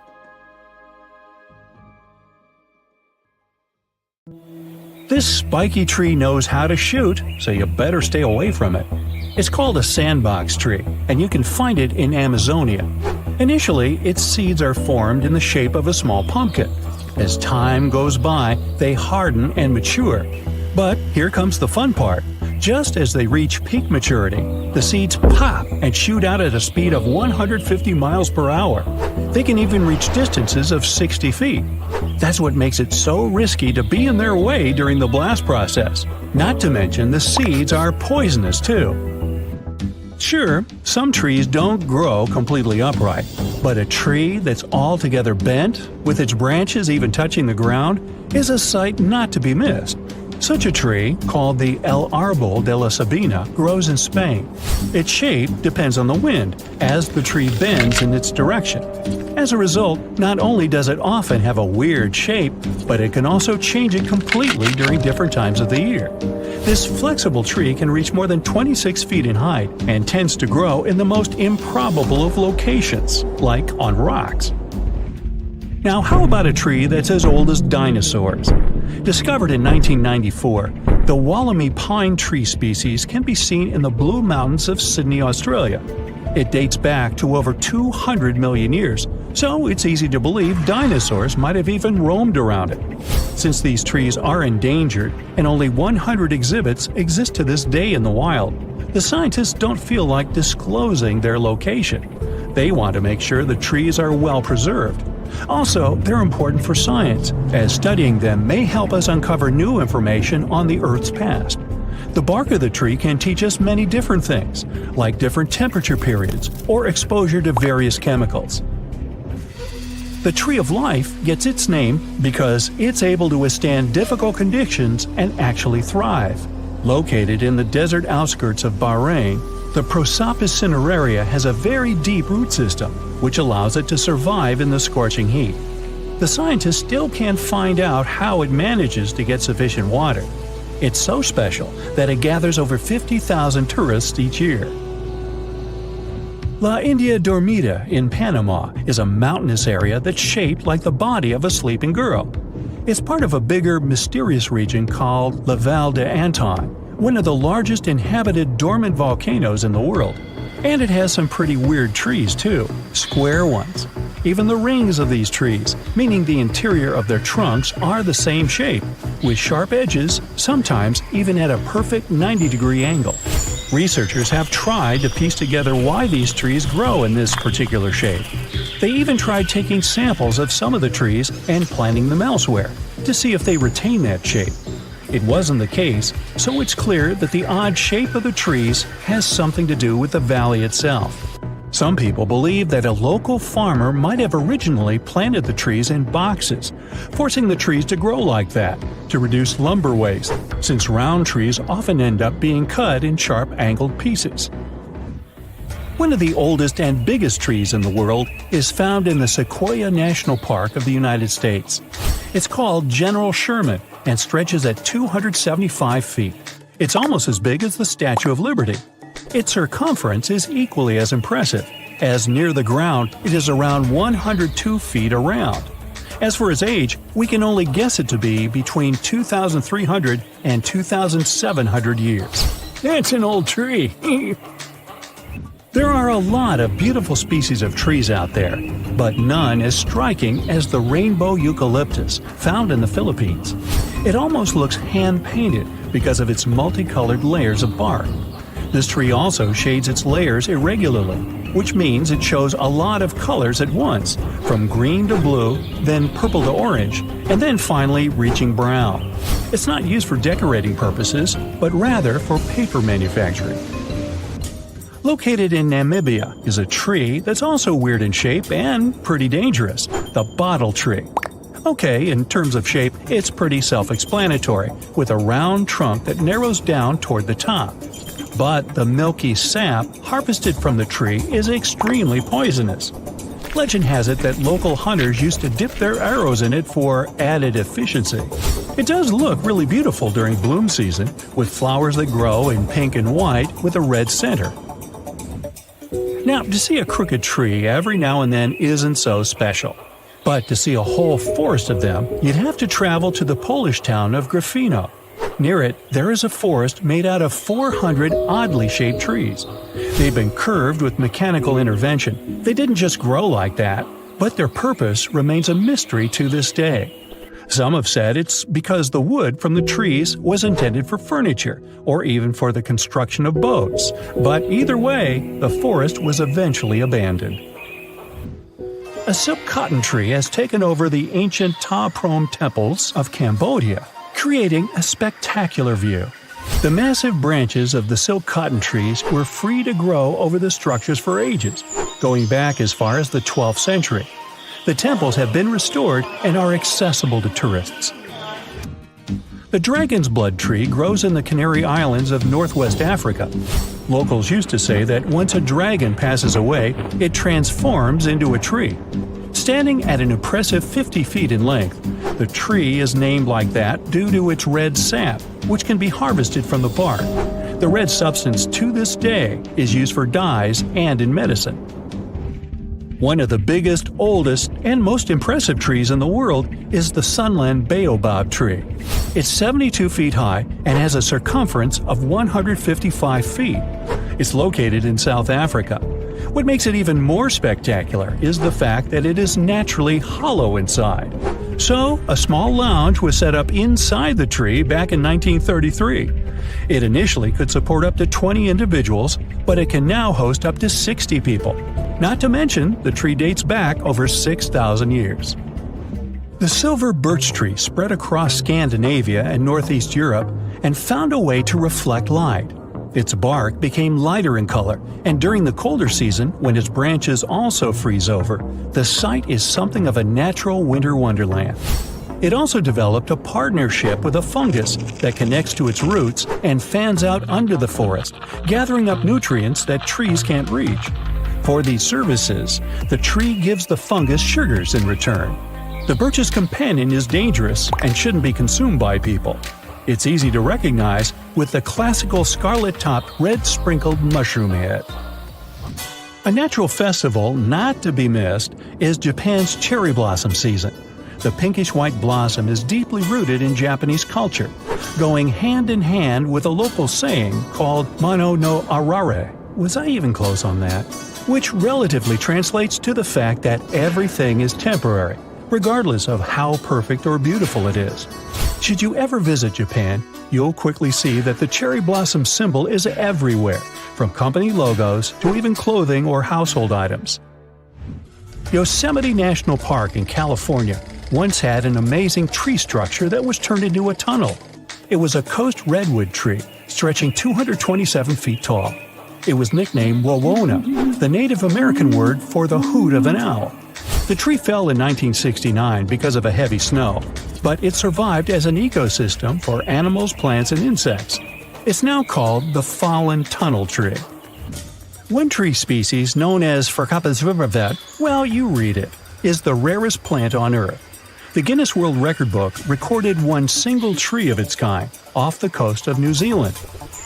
This spiky tree knows how to shoot, so you better stay away from it. It's called a sandbox tree, and you can find it in Amazonia. Initially, its seeds are formed in the shape of a small pumpkin. As time goes by, they harden and mature. But here comes the fun part. Just as they reach peak maturity, the seeds pop and shoot out at a speed of 150 miles per hour. They can even reach distances of 60 feet. That's what makes it so risky to be in their way during the blast process. Not to mention the seeds are poisonous too. Sure, some trees don't grow completely upright, but a tree that's altogether bent, with its branches even touching the ground, is a sight not to be missed. Such a tree, called the El Árbol de la Sabina, grows in Spain. Its shape depends on the wind, as the tree bends in its direction. As a result, not only does it often have a weird shape, but it can also change it completely during different times of the year. This flexible tree can reach more than 26 feet in height and tends to grow in the most improbable of locations, like on rocks. Now, how about a tree that's as old as dinosaurs? Discovered in 1994, the Wollemi pine tree species can be seen in the Blue Mountains of Sydney, Australia. It dates back to over 200 million years, so it's easy to believe dinosaurs might have even roamed around it. Since these trees are endangered and only 100 exhibits exist to this day in the wild, the scientists don't feel like disclosing their location. They want to make sure the trees are well preserved. Also, they're important for science, as studying them may help us uncover new information on the Earth's past. The bark of the tree can teach us many different things, like different temperature periods or exposure to various chemicals. The tree of life gets its name because it's able to withstand difficult conditions and actually thrive. Located in the desert outskirts of Bahrain, the Prosopis cineraria has a very deep root system, which allows it to survive in the scorching heat. The scientists still can't find out how it manages to get sufficient water. It's so special that it gathers over 50,000 tourists each year. La India Dormida in Panama is a mountainous area that's shaped like the body of a sleeping girl. It's part of a bigger, mysterious region called La Val de Anton, one of the largest inhabited dormant volcanoes in the world. And it has some pretty weird trees too, square ones. Even the rings of these trees, meaning the interior of their trunks, are the same shape, with sharp edges, sometimes even at a perfect 90-degree angle. Researchers have tried to piece together why these trees grow in this particular shape. They even tried taking samples of some of the trees and planting them elsewhere, to see if they retain that shape. It wasn't the case, so it's clear that the odd shape of the trees has something to do with the valley itself. Some people believe that a local farmer might have originally planted the trees in boxes, forcing the trees to grow like that, to reduce lumber waste, since round trees often end up being cut in sharp-angled pieces. One of the oldest and biggest trees in the world is found in the Sequoia National Park of the United States. It's called General Sherman and stretches at 275 feet. It's almost as big as the Statue of Liberty. Its circumference is equally as impressive, as near the ground it is around 102 feet around. As for its age, we can only guess it to be between 2,300 and 2,700 years. That's an old tree! There are a lot of beautiful species of trees out there, but none as striking as the rainbow eucalyptus found in the Philippines. It almost looks hand-painted because of its multicolored layers of bark. This tree also shades its layers irregularly, which means it shows a lot of colors at once, from green to blue, then purple to orange, and then finally reaching brown. It's not used for decorating purposes, but rather for paper manufacturing. Located in Namibia is a tree that's also weird in shape and pretty dangerous, the bottle tree. Okay, in terms of shape, it's pretty self-explanatory, with a round trunk that narrows down toward the top. But the milky sap harvested from the tree is extremely poisonous. Legend has it that local hunters used to dip their arrows in it for added efficiency. It does look really beautiful during bloom season, with flowers that grow in pink and white with a red center. Now, to see a crooked tree every now and then isn't so special. But to see a whole forest of them, you'd have to travel to the Polish town of Gryfino. Near it, there is a forest made out of 400 oddly shaped trees. They've been curved with mechanical intervention. They didn't just grow like that, but their purpose remains a mystery to this day. Some have said it's because the wood from the trees was intended for furniture, or even for the construction of boats. But either way, the forest was eventually abandoned. A silk cotton tree has taken over the ancient Ta Prohm temples of Cambodia, creating a spectacular view. The massive branches of the silk cotton trees were free to grow over the structures for ages, going back as far as the 12th century. The temples have been restored and are accessible to tourists. The dragon's blood tree grows in the Canary Islands of northwest Africa. Locals used to say that once a dragon passes away, it transforms into a tree. Standing at an impressive 50 feet in length, the tree is named like that due to its red sap, which can be harvested from the bark. The red substance to this day is used for dyes and in medicine. One of the biggest, oldest, and most impressive trees in the world is the Sunland Baobab tree. It's 72 feet high and has a circumference of 155 feet. It's located in South Africa. What makes it even more spectacular is the fact that it is naturally hollow inside. So, a small lounge was set up inside the tree back in 1933. It initially could support up to 20 individuals, but it can now host up to 60 people. Not to mention, the tree dates back over 6,000 years. The silver birch tree spread across Scandinavia and northeast Europe and found a way to reflect light. Its bark became lighter in color, and during the colder season, when its branches also freeze over, the site is something of a natural winter wonderland. It also developed a partnership with a fungus that connects to its roots and fans out under the forest, gathering up nutrients that trees can't reach. For these services, the tree gives the fungus sugars in return. The birch's companion is dangerous and shouldn't be consumed by people. It's easy to recognize with the classical scarlet-topped red-sprinkled mushroom head. A natural festival not to be missed is Japan's cherry blossom season. The pinkish-white blossom is deeply rooted in Japanese culture, going hand in hand with a local saying called Mano no Arare. Was I even close on that? Which relatively translates to the fact that everything is temporary, regardless of how perfect or beautiful it is. Should you ever visit Japan, you'll quickly see that the cherry blossom symbol is everywhere, from company logos to even clothing or household items. Yosemite National Park in California once had an amazing tree structure that was turned into a tunnel. It was a coast redwood tree, stretching 227 feet tall. It was nicknamed Wawona, the Native American word for the hoot of an owl. The tree fell in 1969 because of a heavy snow, but it survived as an ecosystem for animals, plants, and insects. It's now called the fallen tunnel tree. One tree species known as Farcapazrivavet, well, you read it, is the rarest plant on Earth. The Guinness World Record book recorded one single tree of its kind off the coast of New Zealand.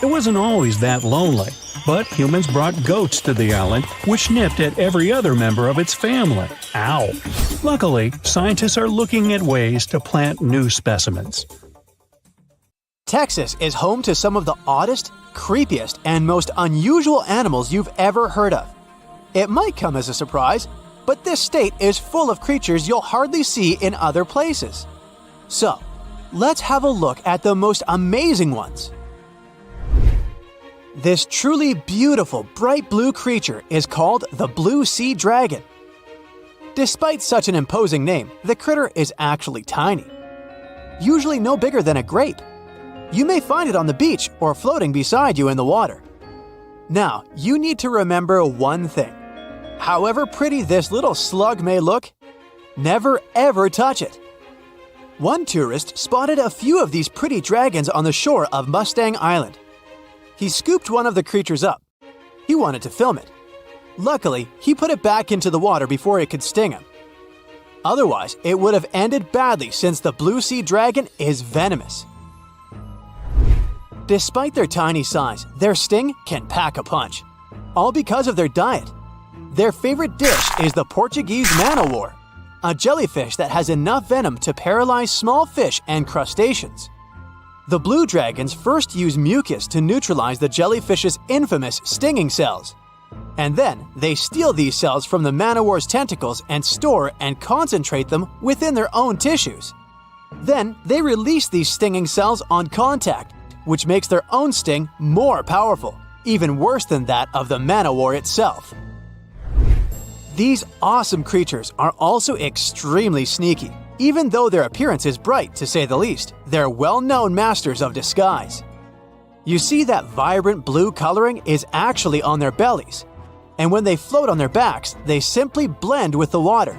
It wasn't always that lonely, but humans brought goats to the island, which nipped at every other member of its family. Ow! Luckily, scientists are looking at ways to plant new specimens. Texas is home to some of the oddest, creepiest, and most unusual animals you've ever heard of. It might come as a surprise, but this state is full of creatures you'll hardly see in other places. So, let's have a look at the most amazing ones. This truly beautiful bright blue creature is called the blue sea dragon. Despite such an imposing name, the critter is actually tiny. Usually no bigger than a grape. You may find it on the beach or floating beside you in the water. Now, you need to remember one thing. However pretty this little slug may look, never ever touch it. One tourist spotted a few of these pretty dragons on the shore of Mustang Island. He scooped one of the creatures up. He wanted to film it. Luckily, he put it back into the water before it could sting him. Otherwise, it would have ended badly since the blue sea dragon is venomous. Despite their tiny size, their sting can pack a punch. All because of their diet. Their favorite dish is the Portuguese man-o-war, a jellyfish that has enough venom to paralyze small fish and crustaceans. The blue dragons first use mucus to neutralize the jellyfish's infamous stinging cells. And then they steal these cells from the man-o'-war's tentacles and store and concentrate them within their own tissues. Then they release these stinging cells on contact, which makes their own sting more powerful, even worse than that of the man-o'-war itself. These awesome creatures are also extremely sneaky. Even though their appearance is bright, to say the least, they're well-known masters of disguise. You see that vibrant blue coloring is actually on their bellies, and when they float on their backs, they simply blend with the water.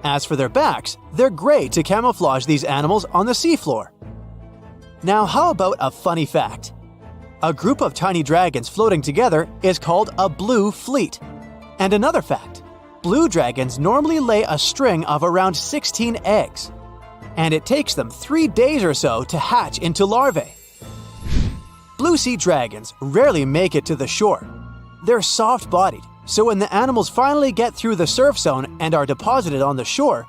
As for their backs, they're gray to camouflage these animals on the seafloor. Now, how about a funny fact? A group of tiny dragons floating together is called a blue fleet. And another fact, blue dragons normally lay a string of around 16 eggs, and it takes them 3 days or so to hatch into larvae. Blue sea dragons rarely make it to the shore. They're soft-bodied, so when the animals finally get through the surf zone and are deposited on the shore,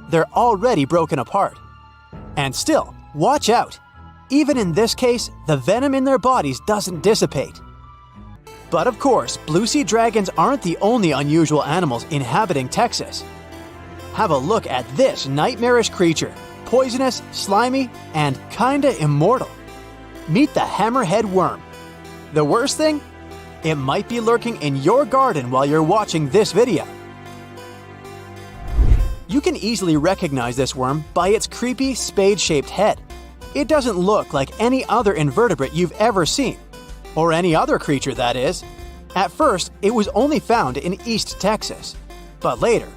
they're already broken apart. And still, watch out! Even in this case, the venom in their bodies doesn't dissipate. But of course, blue sea dragons aren't the only unusual animals inhabiting Texas. Have a look at this nightmarish creature, poisonous, slimy, and kinda immortal. Meet the hammerhead worm. The worst thing? It might be lurking in your garden while you're watching this video. You can easily recognize this worm by its creepy spade-shaped head. It doesn't look like any other invertebrate you've ever seen. Or any other creature, that is. At first, it was only found in East Texas. But later,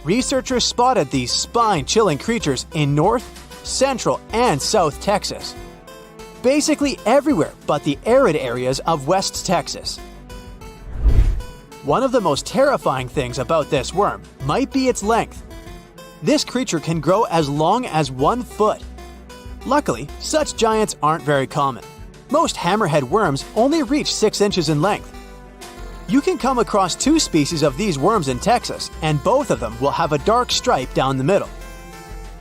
researchers spotted these spine-chilling creatures in North, Central, and South Texas. Basically everywhere but the arid areas of West Texas. One of the most terrifying things about this worm might be its length. This creature can grow as long as 1 foot. Luckily, such giants aren't very common. Most hammerhead worms only reach 6 inches in length. You can come across 2 species of these worms in Texas, and both of them will have a dark stripe down the middle.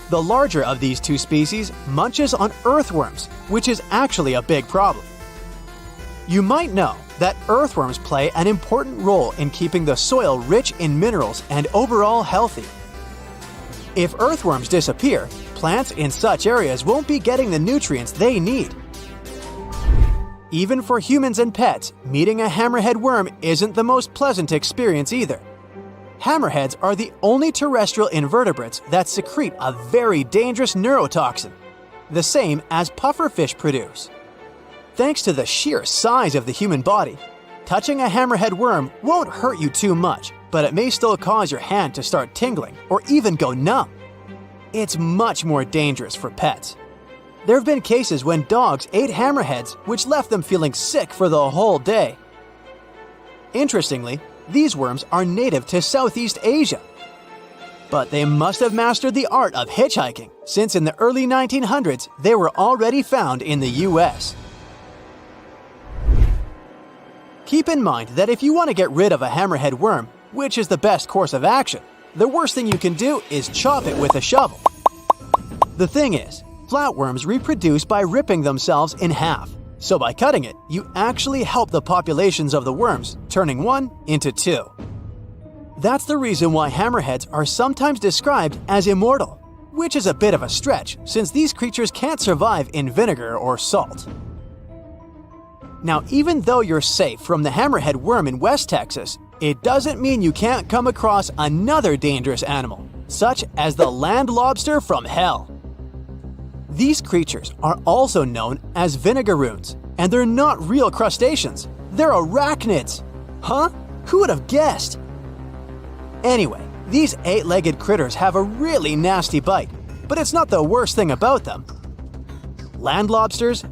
The larger of these 2 species munches on earthworms, which is actually a big problem. You might know that earthworms play an important role in keeping the soil rich in minerals and overall healthy. If earthworms disappear, plants in such areas won't be getting the nutrients they need. Even for humans and pets, meeting a hammerhead worm isn't the most pleasant experience either. Hammerheads are the only terrestrial invertebrates that secrete a very dangerous neurotoxin, the same as pufferfish produce. Thanks to the sheer size of the human body, touching a hammerhead worm won't hurt you too much, but it may still cause your hand to start tingling or even go numb. It's much more dangerous for pets. There have been cases when dogs ate hammerheads, which left them feeling sick for the whole day. Interestingly, these worms are native to Southeast Asia. But they must have mastered the art of hitchhiking, since in the early 1900s they were already found in the US. Keep in mind that if you want to get rid of a hammerhead worm, which is the best course of action, the worst thing you can do is chop it with a shovel. The thing is, flatworms reproduce by ripping themselves in half, so by cutting it, you actually help the populations of the worms, turning 1 into 2. That's the reason why hammerheads are sometimes described as immortal, which is a bit of a stretch since these creatures can't survive in vinegar or salt. Now, even though you're safe from the hammerhead worm in West Texas, it doesn't mean you can't come across another dangerous animal, such as the land lobster from hell. These creatures are also known as vinegaroons, and they're not real crustaceans, they're arachnids. Huh? Who would have guessed? Anyway, these 8-legged critters have a really nasty bite, but it's not the worst thing about them. Land lobsters,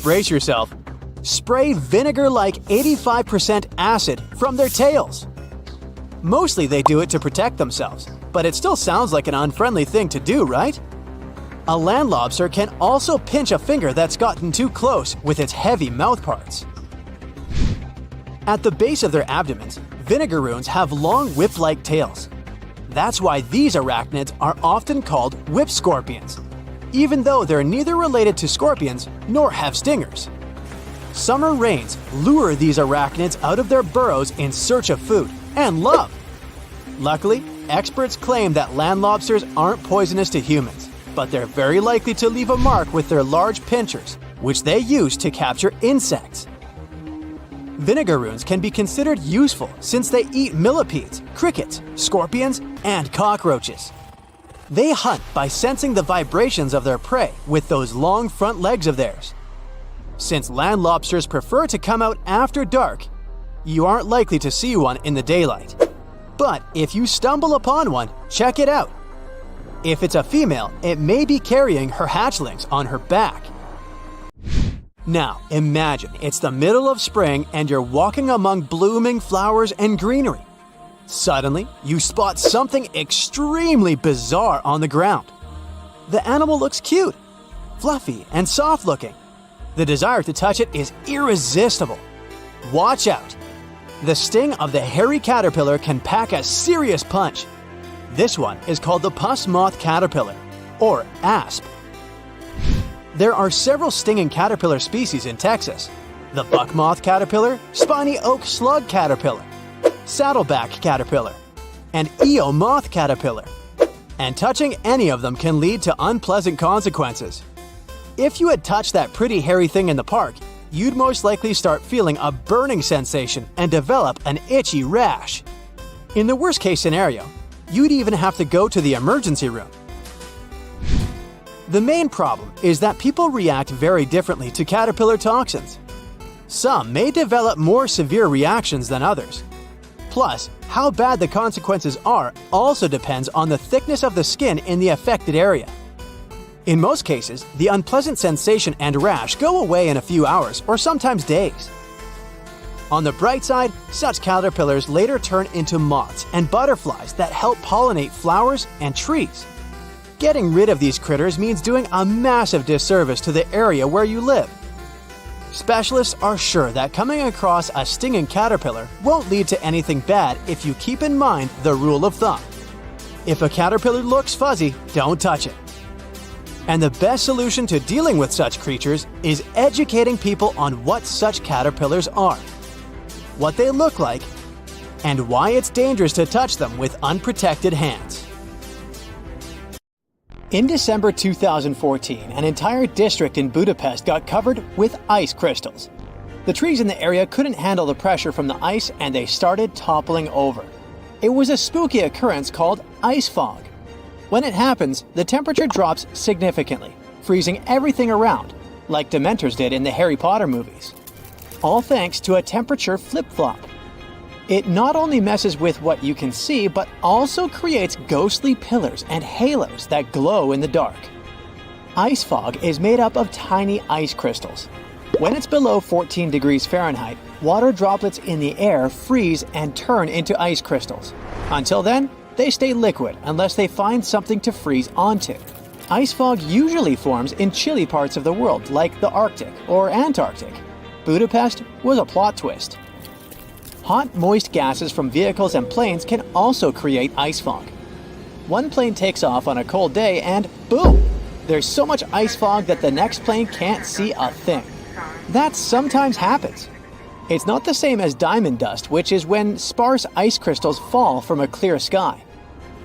brace yourself, spray vinegar-like 85% acid from their tails. Mostly they do it to protect themselves, but it still sounds like an unfriendly thing to do, right? A land lobster can also pinch a finger that's gotten too close with its heavy mouth parts. At the base of their abdomens, vinegaroons have long whip-like tails. That's why these arachnids are often called whip scorpions. even though they're neither related to scorpions nor have stingers. Summer rains lure these arachnids out of their burrows in search of food and love. Luckily, experts claim that land lobsters aren't poisonous to humans, but they're very likely to leave a mark with their large pinchers, which they use to capture insects. Vinegaroons can be considered useful since they eat millipedes, crickets, scorpions, and cockroaches. They hunt by sensing the vibrations of their prey with those long front legs of theirs. Since land lobsters prefer to come out after dark, you aren't likely to see one in the daylight. But if you stumble upon one, check it out. If it's a female, it may be carrying her hatchlings on her back. Now, imagine it's the middle of spring and you're walking among blooming flowers and greenery. Suddenly, you spot something extremely bizarre on the ground. The animal looks cute, fluffy, and soft-looking. The desire to touch it is irresistible. Watch out! The sting of the hairy caterpillar can pack a serious punch. This one is called the pus moth caterpillar, or asp. There are several stinging caterpillar species in Texas: the buck moth caterpillar, spiny oak slug caterpillar, saddleback caterpillar, and Eo moth caterpillar. And touching any of them can lead to unpleasant consequences. If you had touched that pretty hairy thing in the park, you'd most likely start feeling a burning sensation and develop an itchy rash. In the worst case scenario, you'd even have to go to the emergency room. The main problem is that people react very differently to caterpillar toxins. Some may develop more severe reactions than others. Plus, how bad the consequences are also depends on the thickness of the skin in the affected area. In most cases, the unpleasant sensation and rash go away in a few hours or sometimes days. On the bright side, such caterpillars later turn into moths and butterflies that help pollinate flowers and trees. Getting rid of these critters means doing a massive disservice to the area where you live. Specialists are sure that coming across a stinging caterpillar won't lead to anything bad if you keep in mind the rule of thumb. If a caterpillar looks fuzzy, don't touch it. And the best solution to dealing with such creatures is educating people on what such caterpillars are, what they look like, and why it's dangerous to touch them with unprotected hands. In December 2014, an entire district in Budapest got covered with ice crystals. The trees in the area couldn't handle the pressure from the ice and they started toppling over. It was a spooky occurrence called ice fog. When it happens, the temperature drops significantly, freezing everything around, like Dementors did in the Harry Potter movies. All thanks to a temperature flip-flop. It not only messes with what you can see, but also creates ghostly pillars and halos that glow in the dark. Ice fog is made up of tiny ice crystals. When it's below 14 degrees Fahrenheit, water droplets in the air freeze and turn into ice crystals. Until then, they stay liquid unless they find something to freeze onto. Ice fog usually forms in chilly parts of the world, like the Arctic or Antarctic. Budapest was a plot twist. Hot, moist gases from vehicles and planes can also create ice fog. One plane takes off on a cold day and boom! There's so much ice fog that the next plane can't see a thing. That sometimes happens. It's not the same as diamond dust, which is when sparse ice crystals fall from a clear sky.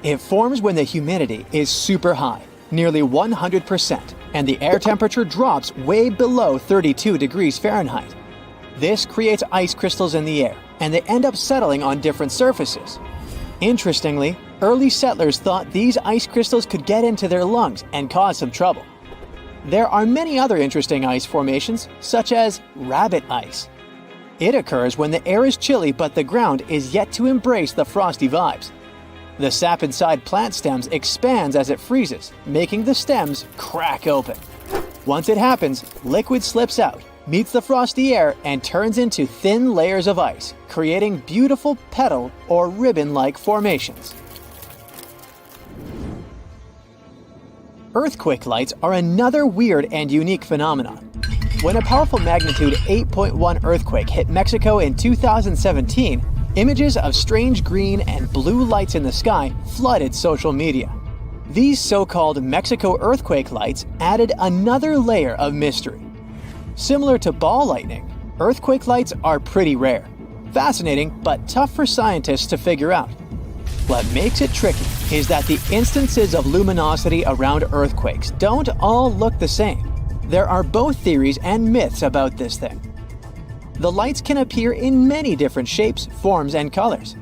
It forms when the humidity is super high, nearly 100%, and the air temperature drops way below 32 degrees Fahrenheit. This creates ice crystals in the air, and they end up settling on different surfaces. Interestingly, early settlers thought these ice crystals could get into their lungs and cause some trouble. There are many other interesting ice formations, such as rabbit ice. It occurs when the air is chilly but the ground is yet to embrace the frosty vibes. The sap inside plant stems expands as it freezes, making the stems crack open. Once it happens, liquid slips out, meets the frosty air, and turns into thin layers of ice, creating beautiful petal or ribbon-like formations. Earthquake lights are another weird and unique phenomenon. When a powerful magnitude 8.1 earthquake hit Mexico in 2017, images of strange green and blue lights in the sky flooded social media. These so-called Mexico earthquake lights added another layer of mystery. Similar to ball lightning, earthquake lights are pretty rare. Fascinating, but tough for scientists to figure out. What makes it tricky is that the instances of luminosity around earthquakes don't all look the same. There are both theories and myths about this thing. The lights can appear in many different shapes, forms, and colors.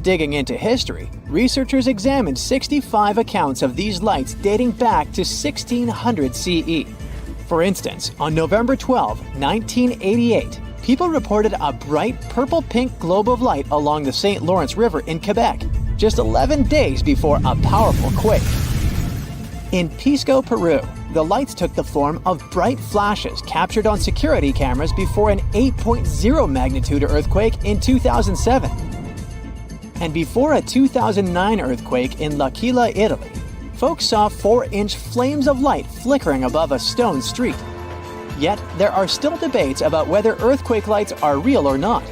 Digging into history, researchers examined 65 accounts of these lights dating back to 1600 CE. For instance, on November 12, 1988, people reported a bright purple-pink globe of light along the St. Lawrence River in Quebec, just 11 days before a powerful quake. In Pisco, Peru, the lights took the form of bright flashes captured on security cameras before an 8.0 magnitude earthquake in 2007. And before a 2009 earthquake in L'Aquila, Italy, folks saw 4-inch flames of light flickering above a stone street. Yet, there are still debates about whether earthquake lights are real or not.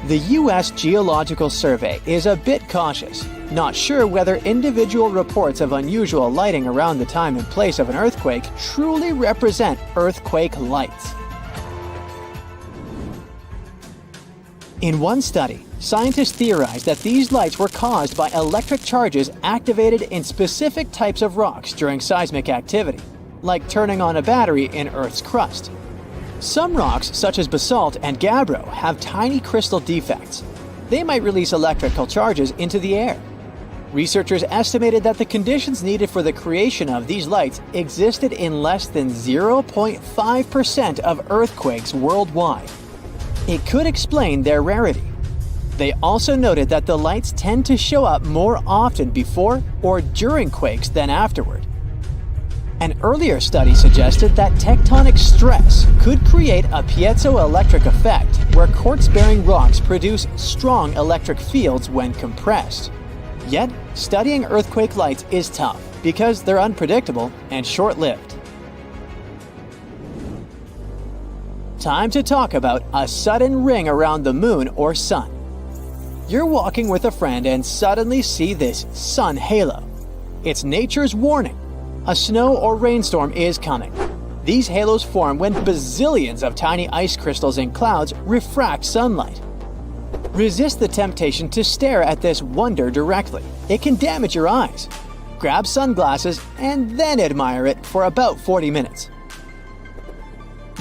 The U.S. Geological Survey is a bit cautious, not sure whether individual reports of unusual lighting around the time and place of an earthquake truly represent earthquake lights. In one study, scientists theorized that these lights were caused by electric charges activated in specific types of rocks during seismic activity, like turning on a battery in Earth's crust. Some rocks, such as basalt and gabbro, have tiny crystal defects. They might release electrical charges into the air. Researchers estimated that the conditions needed for the creation of these lights existed in less than 0.5% of earthquakes worldwide. It could explain their rarity. They also noted that the lights tend to show up more often before or during quakes than afterward. An earlier study suggested that tectonic stress could create a piezoelectric effect where quartz-bearing rocks produce strong electric fields when compressed. Yet, studying earthquake lights is tough because they're unpredictable and short-lived. Time to talk about a sudden ring around the moon or sun. You're walking with a friend and suddenly see this sun halo. It's nature's warning. A snow or rainstorm is coming. These halos form when bazillions of tiny ice crystals in clouds refract sunlight. Resist the temptation to stare at this wonder directly. It can damage your eyes. Grab sunglasses and then admire it for about 40 minutes.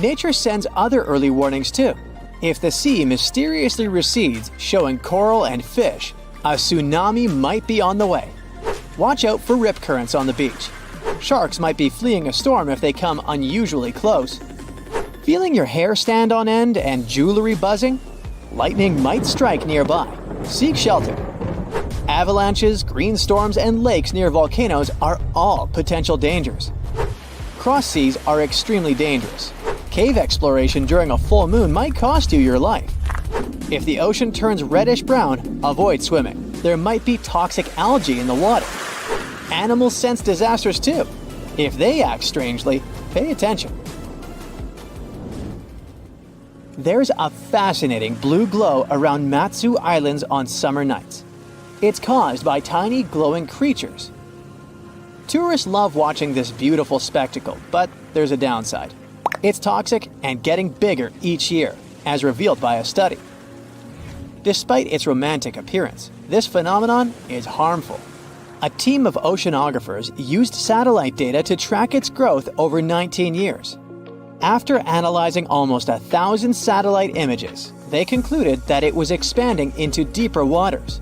Nature sends other early warnings too. If the sea mysteriously recedes, showing coral and fish, a tsunami might be on the way. Watch out for rip currents on the beach. Sharks might be fleeing a storm if they come unusually close. Feeling your hair stand on end and jewelry buzzing? Lightning might strike nearby. Seek shelter. Avalanches, green storms, and lakes near volcanoes are all potential dangers. Cross seas are extremely dangerous. Cave exploration during a full moon might cost you your life. If the ocean turns reddish-brown, avoid swimming. There might be toxic algae in the water. Animals sense disasters too. If they act strangely, pay attention. There's a fascinating blue glow around Matsu Islands on summer nights. It's caused by tiny glowing creatures. Tourists love watching this beautiful spectacle, but there's a downside. It's toxic and getting bigger each year, as revealed by a study. Despite its romantic appearance, this phenomenon is harmful. A team of oceanographers used satellite data to track its growth over 19 years. After analyzing almost 1,000 satellite images, they concluded that it was expanding into deeper waters.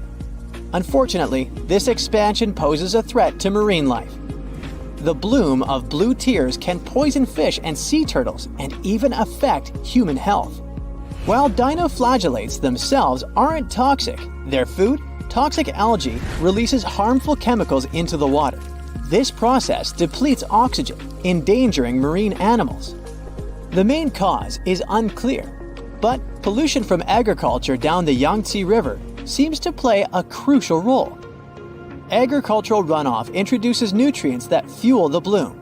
Unfortunately, this expansion poses a threat to marine life. The bloom of blue tears can poison fish and sea turtles and even affect human health. While dinoflagellates themselves aren't toxic, their food, toxic algae, releases harmful chemicals into the water. This process depletes oxygen, endangering marine animals. The main cause is unclear, but pollution from agriculture down the Yangtze River seems to play a crucial role. Agricultural runoff introduces nutrients that fuel the bloom.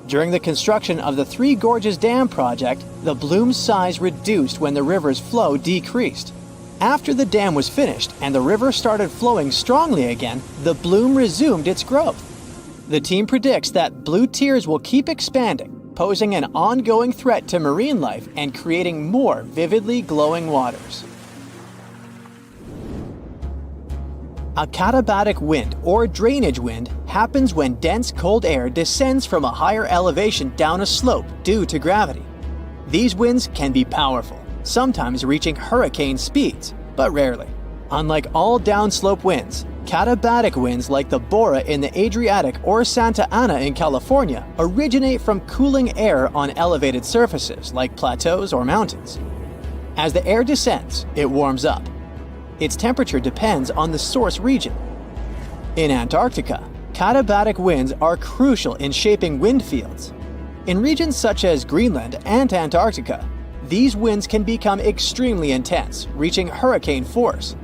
During the construction of the Three Gorges Dam project, the bloom's size reduced when the river's flow decreased. After the dam was finished and the river started flowing strongly again, the bloom resumed its growth. The team predicts that blue tears will keep expanding, posing an ongoing threat to marine life and creating more vividly glowing waters. A katabatic wind or drainage wind happens when dense cold air descends from a higher elevation down a slope due to gravity. These winds can be powerful, sometimes reaching hurricane speeds, but rarely. Unlike all downslope winds, katabatic winds like the Bora in the Adriatic or Santa Ana in California originate from cooling air on elevated surfaces like plateaus or mountains. As the air descends, it warms up. Its temperature depends on the source region. In Antarctica, katabatic winds are crucial in shaping wind fields. In regions such as Greenland and Antarctica, these winds can become extremely intense, reaching hurricane force.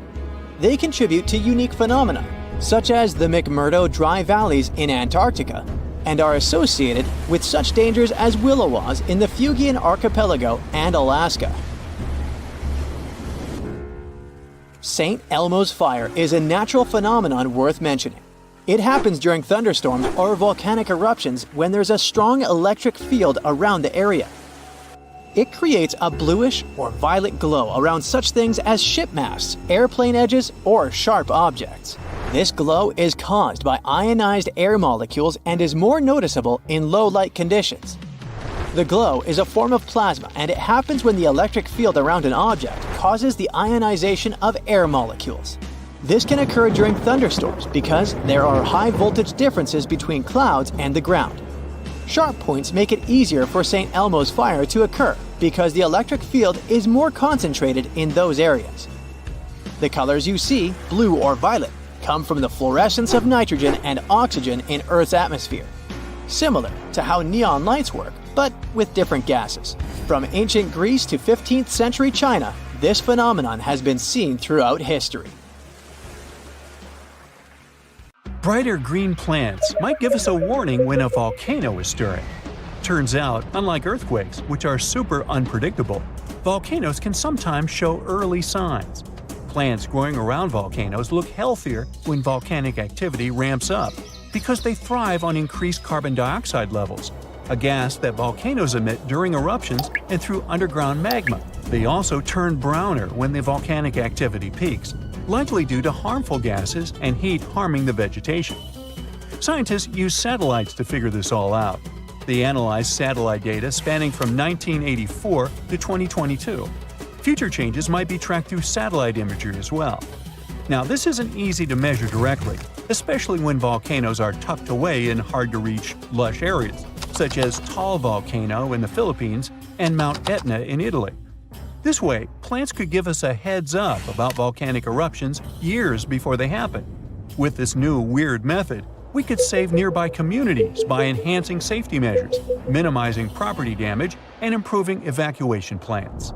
They contribute to unique phenomena, such as the McMurdo dry valleys in Antarctica, and are associated with such dangers as willowaws in the Fuegian archipelago and Alaska. St. Elmo's fire is a natural phenomenon worth mentioning. It happens during thunderstorms or volcanic eruptions when there's a strong electric field around the area. It creates a bluish or violet glow around such things as ship masts, airplane edges, or sharp objects. This glow is caused by ionized air molecules and is more noticeable in low light conditions. The glow is a form of plasma, and it happens when the electric field around an object causes the ionization of air molecules. This can occur during thunderstorms because there are high voltage differences between clouds and the ground. Sharp points make it easier for St. Elmo's fire to occur because the electric field is more concentrated in those areas. The colors you see, blue or violet, come from the fluorescence of nitrogen and oxygen in Earth's atmosphere. Similar to how neon lights work, but with different gases. From ancient Greece to 15th century China, this phenomenon has been seen throughout history. Brighter green plants might give us a warning when a volcano is stirring. Turns out, unlike earthquakes, which are super unpredictable, volcanoes can sometimes show early signs. Plants growing around volcanoes look healthier when volcanic activity ramps up because they thrive on increased carbon dioxide levels, a gas that volcanoes emit during eruptions and through underground magma. They also turn browner when the volcanic activity peaks, likely due to harmful gases and heat harming the vegetation. Scientists use satellites to figure this all out. They analyzed satellite data spanning from 1984 to 2022. Future changes might be tracked through satellite imagery as well. Now, this isn't easy to measure directly, especially when volcanoes are tucked away in hard-to-reach, lush areas, such as Taal Volcano in the Philippines and Mount Etna in Italy. This way, plants could give us a heads up about volcanic eruptions years before they happen. With this new weird method, we could save nearby communities by enhancing safety measures, minimizing property damage, and improving evacuation plans.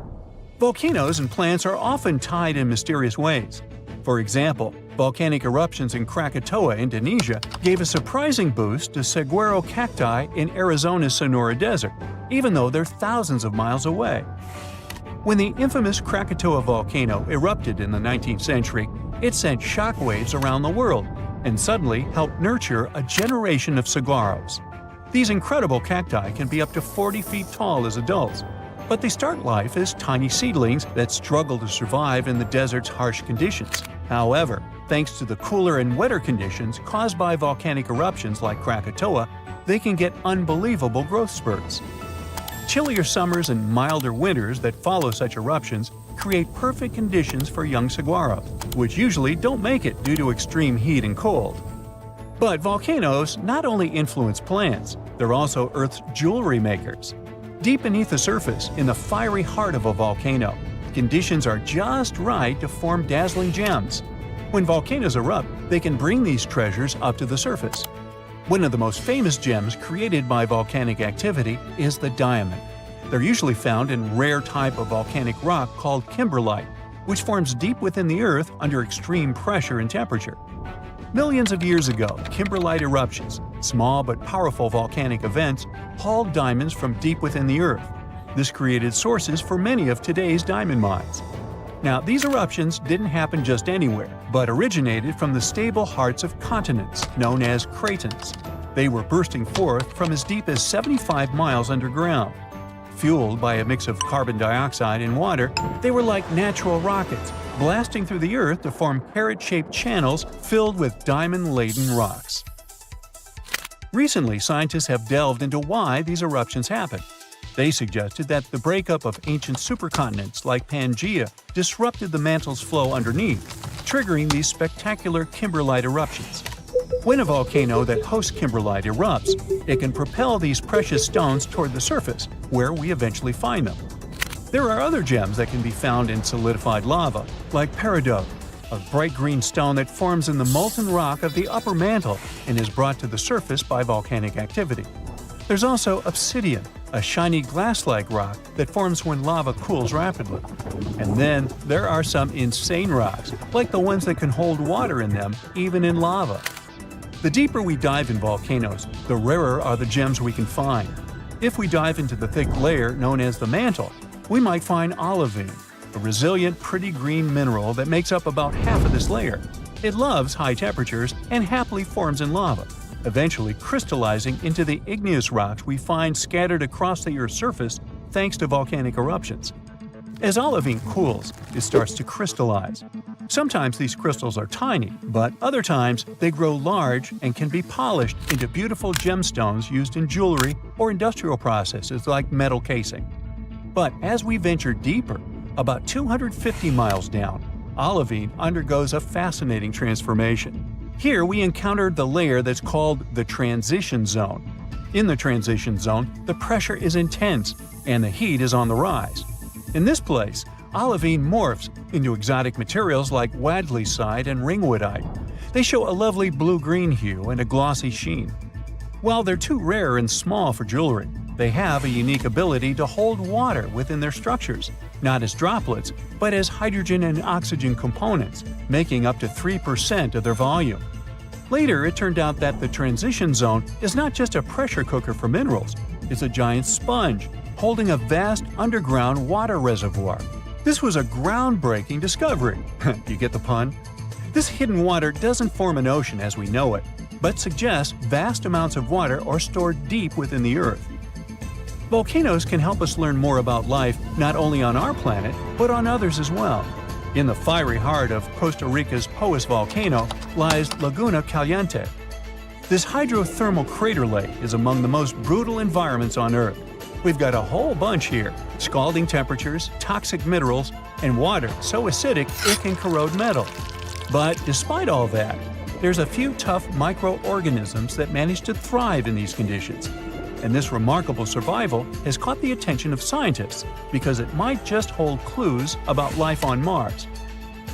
Volcanoes and plants are often tied in mysterious ways. For example, volcanic eruptions in Krakatoa, Indonesia, gave a surprising boost to saguaro cacti in Arizona's Sonora Desert, even though they're thousands of miles away. When the infamous Krakatoa volcano erupted in the 19th century, it sent shockwaves around the world and suddenly helped nurture a generation of saguaros. These incredible cacti can be up to 40 feet tall as adults, but they start life as tiny seedlings that struggle to survive in the desert's harsh conditions. However, thanks to the cooler and wetter conditions caused by volcanic eruptions like Krakatoa, they can get unbelievable growth spurts. Chillier summers and milder winters that follow such eruptions create perfect conditions for young saguaros, which usually don't make it due to extreme heat and cold. But volcanoes not only influence plants, they're also Earth's jewelry makers. Deep beneath the surface, in the fiery heart of a volcano, conditions are just right to form dazzling gems. When volcanoes erupt, they can bring these treasures up to the surface. One of the most famous gems created by volcanic activity is the diamond. They're usually found in rare type of volcanic rock called kimberlite, which forms deep within the earth under extreme pressure and temperature. Millions of years ago, kimberlite eruptions, small but powerful volcanic events, hauled diamonds from deep within the earth. This created sources for many of today's diamond mines. Now, these eruptions didn't happen just anywhere, but originated from the stable hearts of continents, known as cratons. They were bursting forth from as deep as 75 miles underground. Fueled by a mix of carbon dioxide and water, they were like natural rockets, blasting through the earth to form carrot-shaped channels filled with diamond-laden rocks. Recently, scientists have delved into why these eruptions happen. They suggested that the breakup of ancient supercontinents like Pangaea disrupted the mantle's flow underneath, triggering these spectacular kimberlite eruptions. When a volcano that hosts kimberlite erupts, it can propel these precious stones toward the surface, where we eventually find them. There are other gems that can be found in solidified lava, like peridot, a bright green stone that forms in the molten rock of the upper mantle and is brought to the surface by volcanic activity. There's also obsidian, a shiny glass-like rock that forms when lava cools rapidly. And then there are some insane rocks, like the ones that can hold water in them, even in lava. The deeper we dive in volcanoes, the rarer are the gems we can find. If we dive into the thick layer known as the mantle, we might find olivine, a resilient, pretty green mineral that makes up about half of this layer. It loves high temperatures and happily forms in lava, eventually crystallizing into the igneous rocks we find scattered across the Earth's surface thanks to volcanic eruptions. As olivine cools, it starts to crystallize. Sometimes these crystals are tiny, but other times they grow large and can be polished into beautiful gemstones used in jewelry or industrial processes like metal casing. But as we venture deeper, about 250 miles down, olivine undergoes a fascinating transformation. Here we encountered the layer that's called the transition zone. In the transition zone, the pressure is intense and the heat is on the rise. In this place, olivine morphs into exotic materials like wadleysite and ringwoodite. They show a lovely blue-green hue and a glossy sheen. While they're too rare and small for jewelry, they have a unique ability to hold water within their structures, not as droplets, but as hydrogen and oxygen components, making up to 3% of their volume. Later, it turned out that the transition zone is not just a pressure cooker for minerals, it's a giant sponge, holding a vast underground water reservoir. This was a groundbreaking discovery. You get the pun? This hidden water doesn't form an ocean as we know it, but suggests vast amounts of water are stored deep within the Earth. Volcanoes can help us learn more about life not only on our planet, but on others as well. In the fiery heart of Costa Rica's Poas volcano lies Laguna Caliente. This hydrothermal crater lake is among the most brutal environments on Earth. We've got a whole bunch here: scalding temperatures, toxic minerals, and water so acidic it can corrode metal. But despite all that, there's a few tough microorganisms that manage to thrive in these conditions. And this remarkable survival has caught the attention of scientists because it might just hold clues about life on Mars.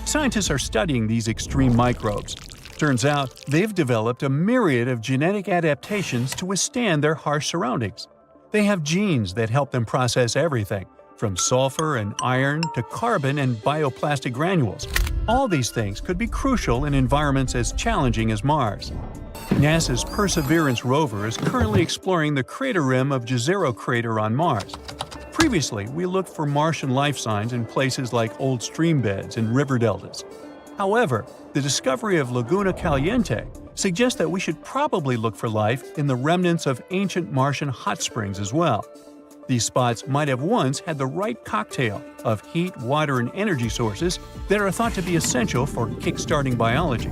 Scientists are studying these extreme microbes. Turns out they've developed a myriad of genetic adaptations to withstand their harsh surroundings. They have genes that help them process everything, from sulfur and iron to carbon and bioplastic granules. All these things could be crucial in environments as challenging as Mars. NASA's Perseverance rover is currently exploring the crater rim of Jezero crater on Mars. Previously, we looked for Martian life signs in places like old stream beds and river deltas. However, the discovery of Laguna Caliente suggests that we should probably look for life in the remnants of ancient Martian hot springs as well. These spots might have once had the right cocktail of heat, water, and energy sources that are thought to be essential for kickstarting biology.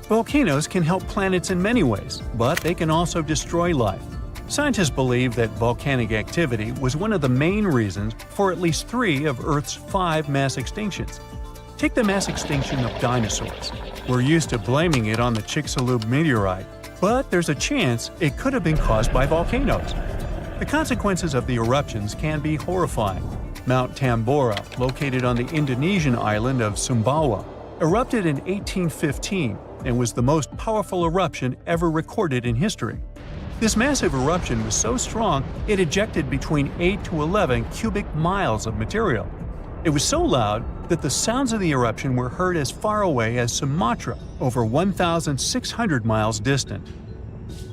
Volcanoes can help planets in many ways, but they can also destroy life. Scientists believe that volcanic activity was one of the main reasons for at least 3 of Earth's 5 mass extinctions. Take the mass extinction of dinosaurs. We're used to blaming it on the Chicxulub meteorite, but there's a chance it could have been caused by volcanoes. The consequences of the eruptions can be horrifying. Mount Tambora, located on the Indonesian island of Sumbawa, erupted in 1815 and was the most powerful eruption ever recorded in history. This massive eruption was so strong it ejected between 8 to 11 cubic miles of material. It was so loud that the sounds of the eruption were heard as far away as Sumatra, over 1,600 miles distant.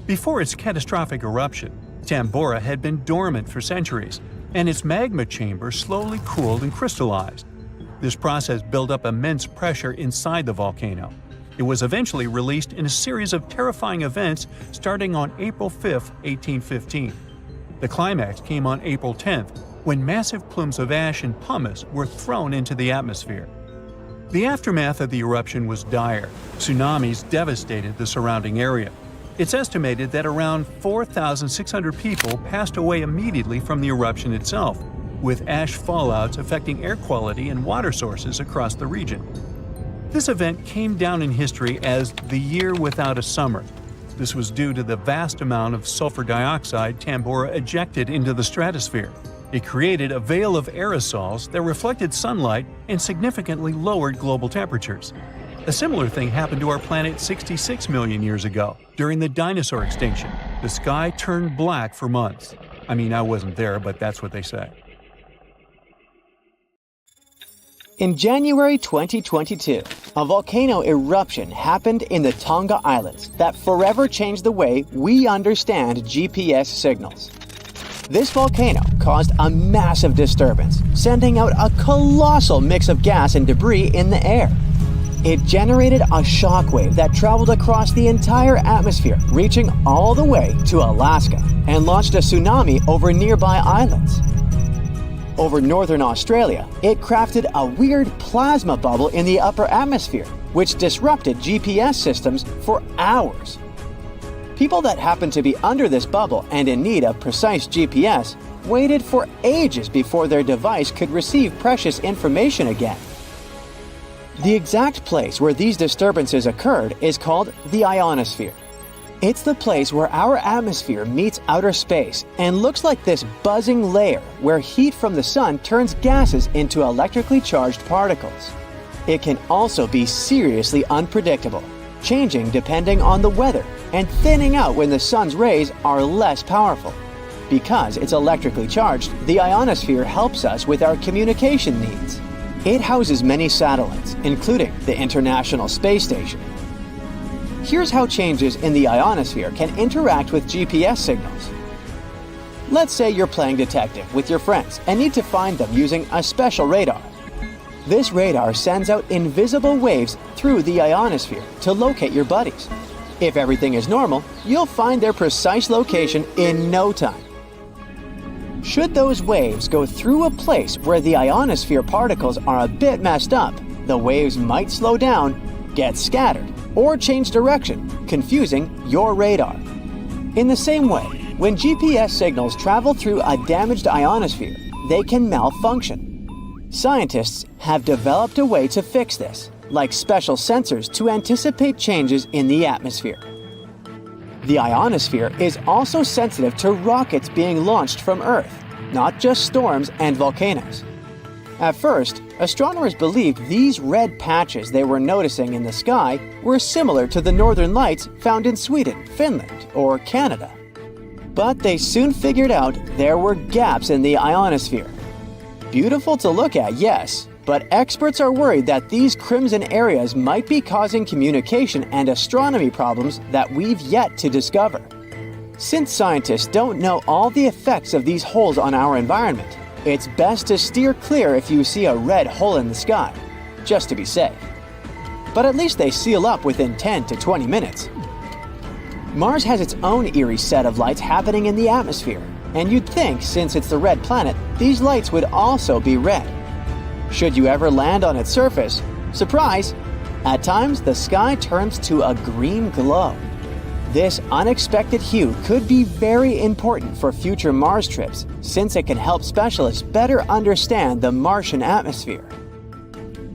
Before its catastrophic eruption, Tambora had been dormant for centuries, and its magma chamber slowly cooled and crystallized. This process built up immense pressure inside the volcano. It was eventually released in a series of terrifying events starting on April 5, 1815. The climax came on April 10th, when massive plumes of ash and pumice were thrown into the atmosphere. The aftermath of the eruption was dire. Tsunamis devastated the surrounding area. It's estimated that around 4,600 people passed away immediately from the eruption itself, with ash fallouts affecting air quality and water sources across the region. This event came down in history as the year without a summer. This was due to the vast amount of sulfur dioxide Tambora ejected into the stratosphere. It created a veil of aerosols that reflected sunlight and significantly lowered global temperatures. A similar thing happened to our planet 66 million years ago, during the dinosaur extinction. The sky turned black for months. I mean, I wasn't there, but that's what they say. In January 2022, a volcano eruption happened in the Tonga Islands that forever changed the way we understand GPS signals. This volcano caused a massive disturbance, sending out a colossal mix of gas and debris in the air. It generated a shockwave that traveled across the entire atmosphere, reaching all the way to Alaska, and launched a tsunami over nearby islands. Over northern Australia, it crafted a weird plasma bubble in the upper atmosphere, which disrupted GPS systems for hours. People that happened to be under this bubble and in need of precise GPS waited for ages before their device could receive precious information again. The exact place where these disturbances occurred is called the ionosphere. It's the place where our atmosphere meets outer space and looks like this buzzing layer where heat from the sun turns gases into electrically charged particles. It can also be seriously unpredictable, changing depending on the weather and thinning out when the sun's rays are less powerful. Because it's electrically charged, the ionosphere helps us with our communication needs. It houses many satellites, including the International Space Station. Here's how changes in the ionosphere can interact with GPS signals. Let's say you're playing detective with your friends and need to find them using a special radar. This radar sends out invisible waves through the ionosphere to locate your buddies. If everything is normal, you'll find their precise location in no time. Should those waves go through a place where the ionosphere particles are a bit messed up, the waves might slow down, get scattered, or change direction, confusing your radar. In the same way, when GPS signals travel through a damaged ionosphere, they can malfunction. Scientists have developed a way to fix this, like special sensors to anticipate changes in the atmosphere. The ionosphere is also sensitive to rockets being launched from Earth, not just storms and volcanoes. At first, astronomers believed these red patches they were noticing in the sky were similar to the northern lights found in Sweden, Finland, or Canada. But they soon figured out there were gaps in the ionosphere. Beautiful to look at, yes, but experts are worried that these crimson areas might be causing communication and astronomy problems that we've yet to discover. Since scientists don't know all the effects of these holes on our environment, it's best to steer clear if you see a red hole in the sky, just to be safe. But at least they seal up within 10 to 20 minutes. Mars has its own eerie set of lights happening in the atmosphere, and you'd think, since it's the red planet, these lights would also be red. Should you ever land on its surface, surprise! At times, the sky turns to a green glow. This unexpected hue could be very important for future Mars trips, since it can help specialists better understand the Martian atmosphere.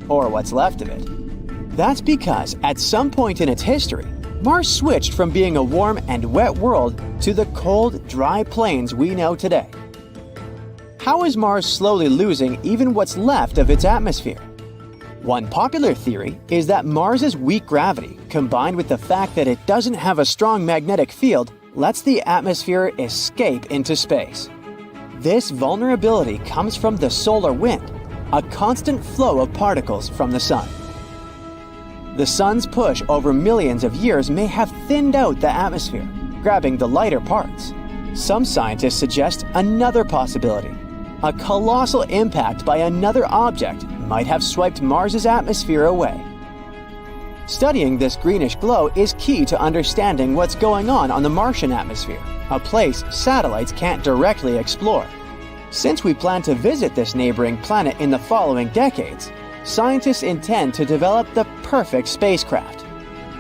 Or what's left of it. That's because at some point in its history, Mars switched from being a warm and wet world to the cold, dry plains we know today. How is Mars slowly losing even what's left of its atmosphere? One popular theory is that Mars's weak gravity, combined with the fact that it doesn't have a strong magnetic field, lets the atmosphere escape into space. This vulnerability comes from the solar wind, a constant flow of particles from the sun. The sun's push over millions of years may have thinned out the atmosphere, grabbing the lighter parts. Some scientists suggest another possibility. A colossal impact by another object might have swiped Mars's atmosphere away. Studying this greenish glow is key to understanding what's going on the Martian atmosphere, a place satellites can't directly explore. Since we plan to visit this neighboring planet in the following decades, scientists intend to develop the perfect spacecraft.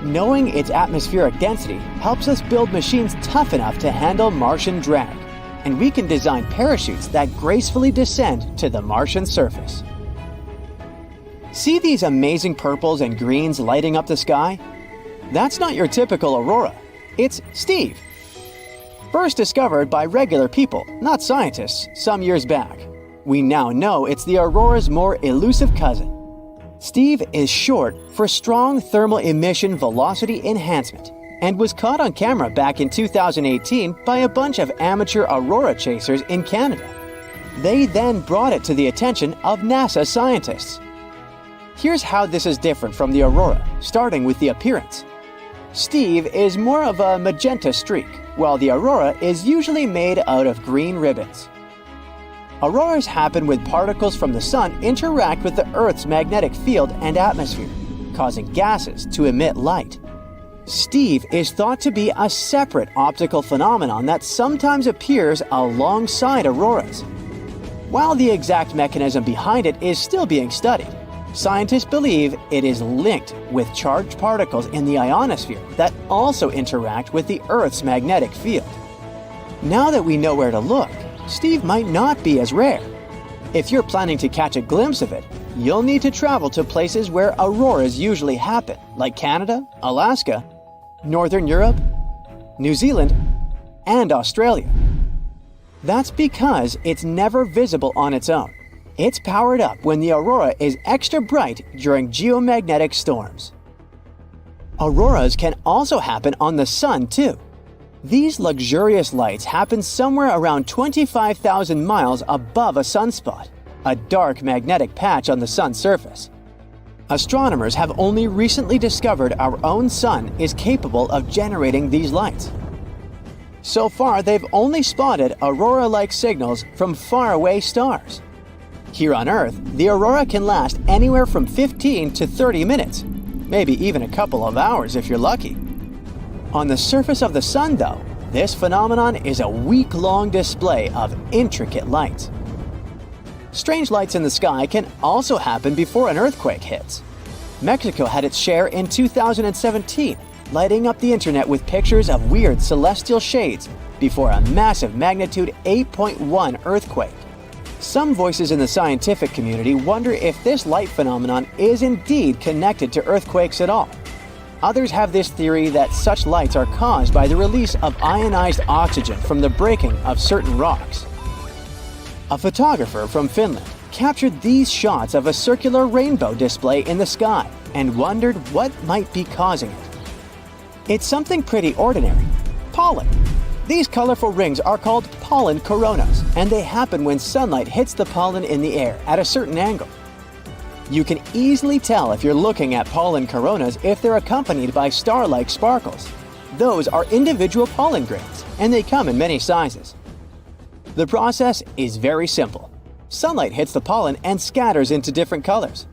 Knowing its atmospheric density helps us build machines tough enough to handle Martian drag, and we can design parachutes that gracefully descend to the Martian surface. See these amazing purples and greens lighting up the sky? That's not your typical aurora. It's Steve. First discovered by regular people, not scientists, some years back. We now know it's the aurora's more elusive cousin. Steve is short for Strong Thermal Emission Velocity Enhancement and was caught on camera back in 2018 by a bunch of amateur aurora chasers in Canada. They then brought it to the attention of NASA scientists. Here's how this is different from the aurora, starting with the appearance. Steve is more of a magenta streak, while the aurora is usually made out of green ribbons. Auroras happen when particles from the sun interact with the Earth's magnetic field and atmosphere, causing gases to emit light. Steve is thought to be a separate optical phenomenon that sometimes appears alongside auroras. While the exact mechanism behind it is still being studied, scientists believe it is linked with charged particles in the ionosphere that also interact with the Earth's magnetic field. Now that we know where to look, Steve might not be as rare. If you're planning to catch a glimpse of it, you'll need to travel to places where auroras usually happen, like Canada, Alaska, Northern Europe, New Zealand, and Australia. That's because it's never visible on its own. It's powered up when the aurora is extra bright during geomagnetic storms. Auroras can also happen on the sun too. These luxurious lights happen somewhere around 25,000 miles above a sunspot, a dark magnetic patch on the sun's surface. Astronomers have only recently discovered our own sun is capable of generating these lights. So far, they've only spotted aurora-like signals from faraway stars. Here on Earth, the aurora can last anywhere from 15 to 30 minutes, maybe even a couple of hours if you're lucky. On the surface of the sun, though, this phenomenon is a week-long display of intricate lights. Strange lights in the sky can also happen before an earthquake hits. Mexico had its share in 2017, lighting up the internet with pictures of weird celestial shades before a massive magnitude 8.1 earthquake. Some voices in the scientific community wonder if this light phenomenon is indeed connected to earthquakes at all. Others have this theory that such lights are caused by the release of ionized oxygen from the breaking of certain rocks. A photographer from Finland captured these shots of a circular rainbow display in the sky and wondered what might be causing it. It's something pretty ordinary: pollen. These colorful rings are called pollen coronas, and they happen when sunlight hits the pollen in the air at a certain angle. You can easily tell if you're looking at pollen coronas if they're accompanied by star-like sparkles. Those are individual pollen grains, and they come in many sizes. The process is very simple. Sunlight hits the pollen and scatters into different colors.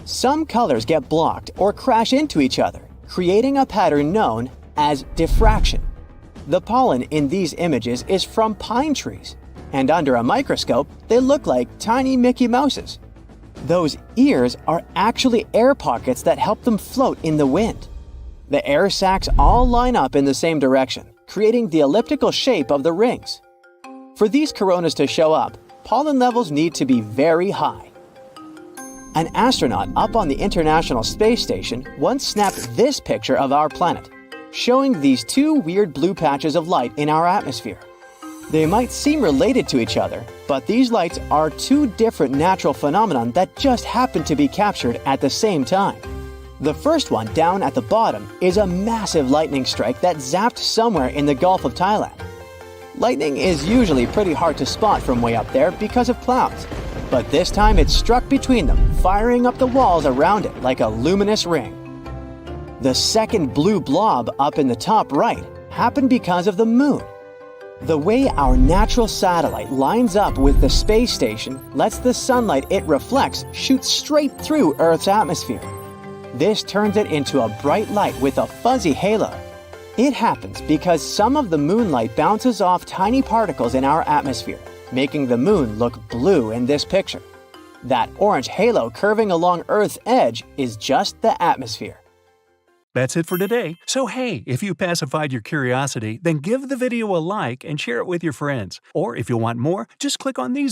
Some colors get blocked or crash into each other, creating a pattern known as diffraction. The pollen in these images is from pine trees, and under a microscope, they look like tiny Mickey Mouses. Those ears are actually air pockets that help them float in the wind. The air sacs all line up in the same direction, creating the elliptical shape of the rings. For these coronas to show up, pollen levels need to be very high. An astronaut up on the International Space Station once snapped this picture of our planet, showing these two weird blue patches of light in our atmosphere. They might seem related to each other, but these lights are two different natural phenomena that just happen to be captured at the same time. The first one down at the bottom is a massive lightning strike that zapped somewhere in the Gulf of Thailand. Lightning is usually pretty hard to spot from way up there because of clouds, but this time it struck between them, firing up the walls around it like a luminous ring. The second blue blob up in the top right happened because of the moon. The way our natural satellite lines up with the space station lets the sunlight it reflects shoot straight through Earth's atmosphere. This turns it into a bright light with a fuzzy halo. It happens because some of the moonlight bounces off tiny particles in our atmosphere, making the moon look blue in this picture. That orange halo curving along Earth's edge is just the atmosphere. That's it for today. So hey, if you pacified your curiosity, then give the video a like and share it with your friends. Or if you want more, just click on these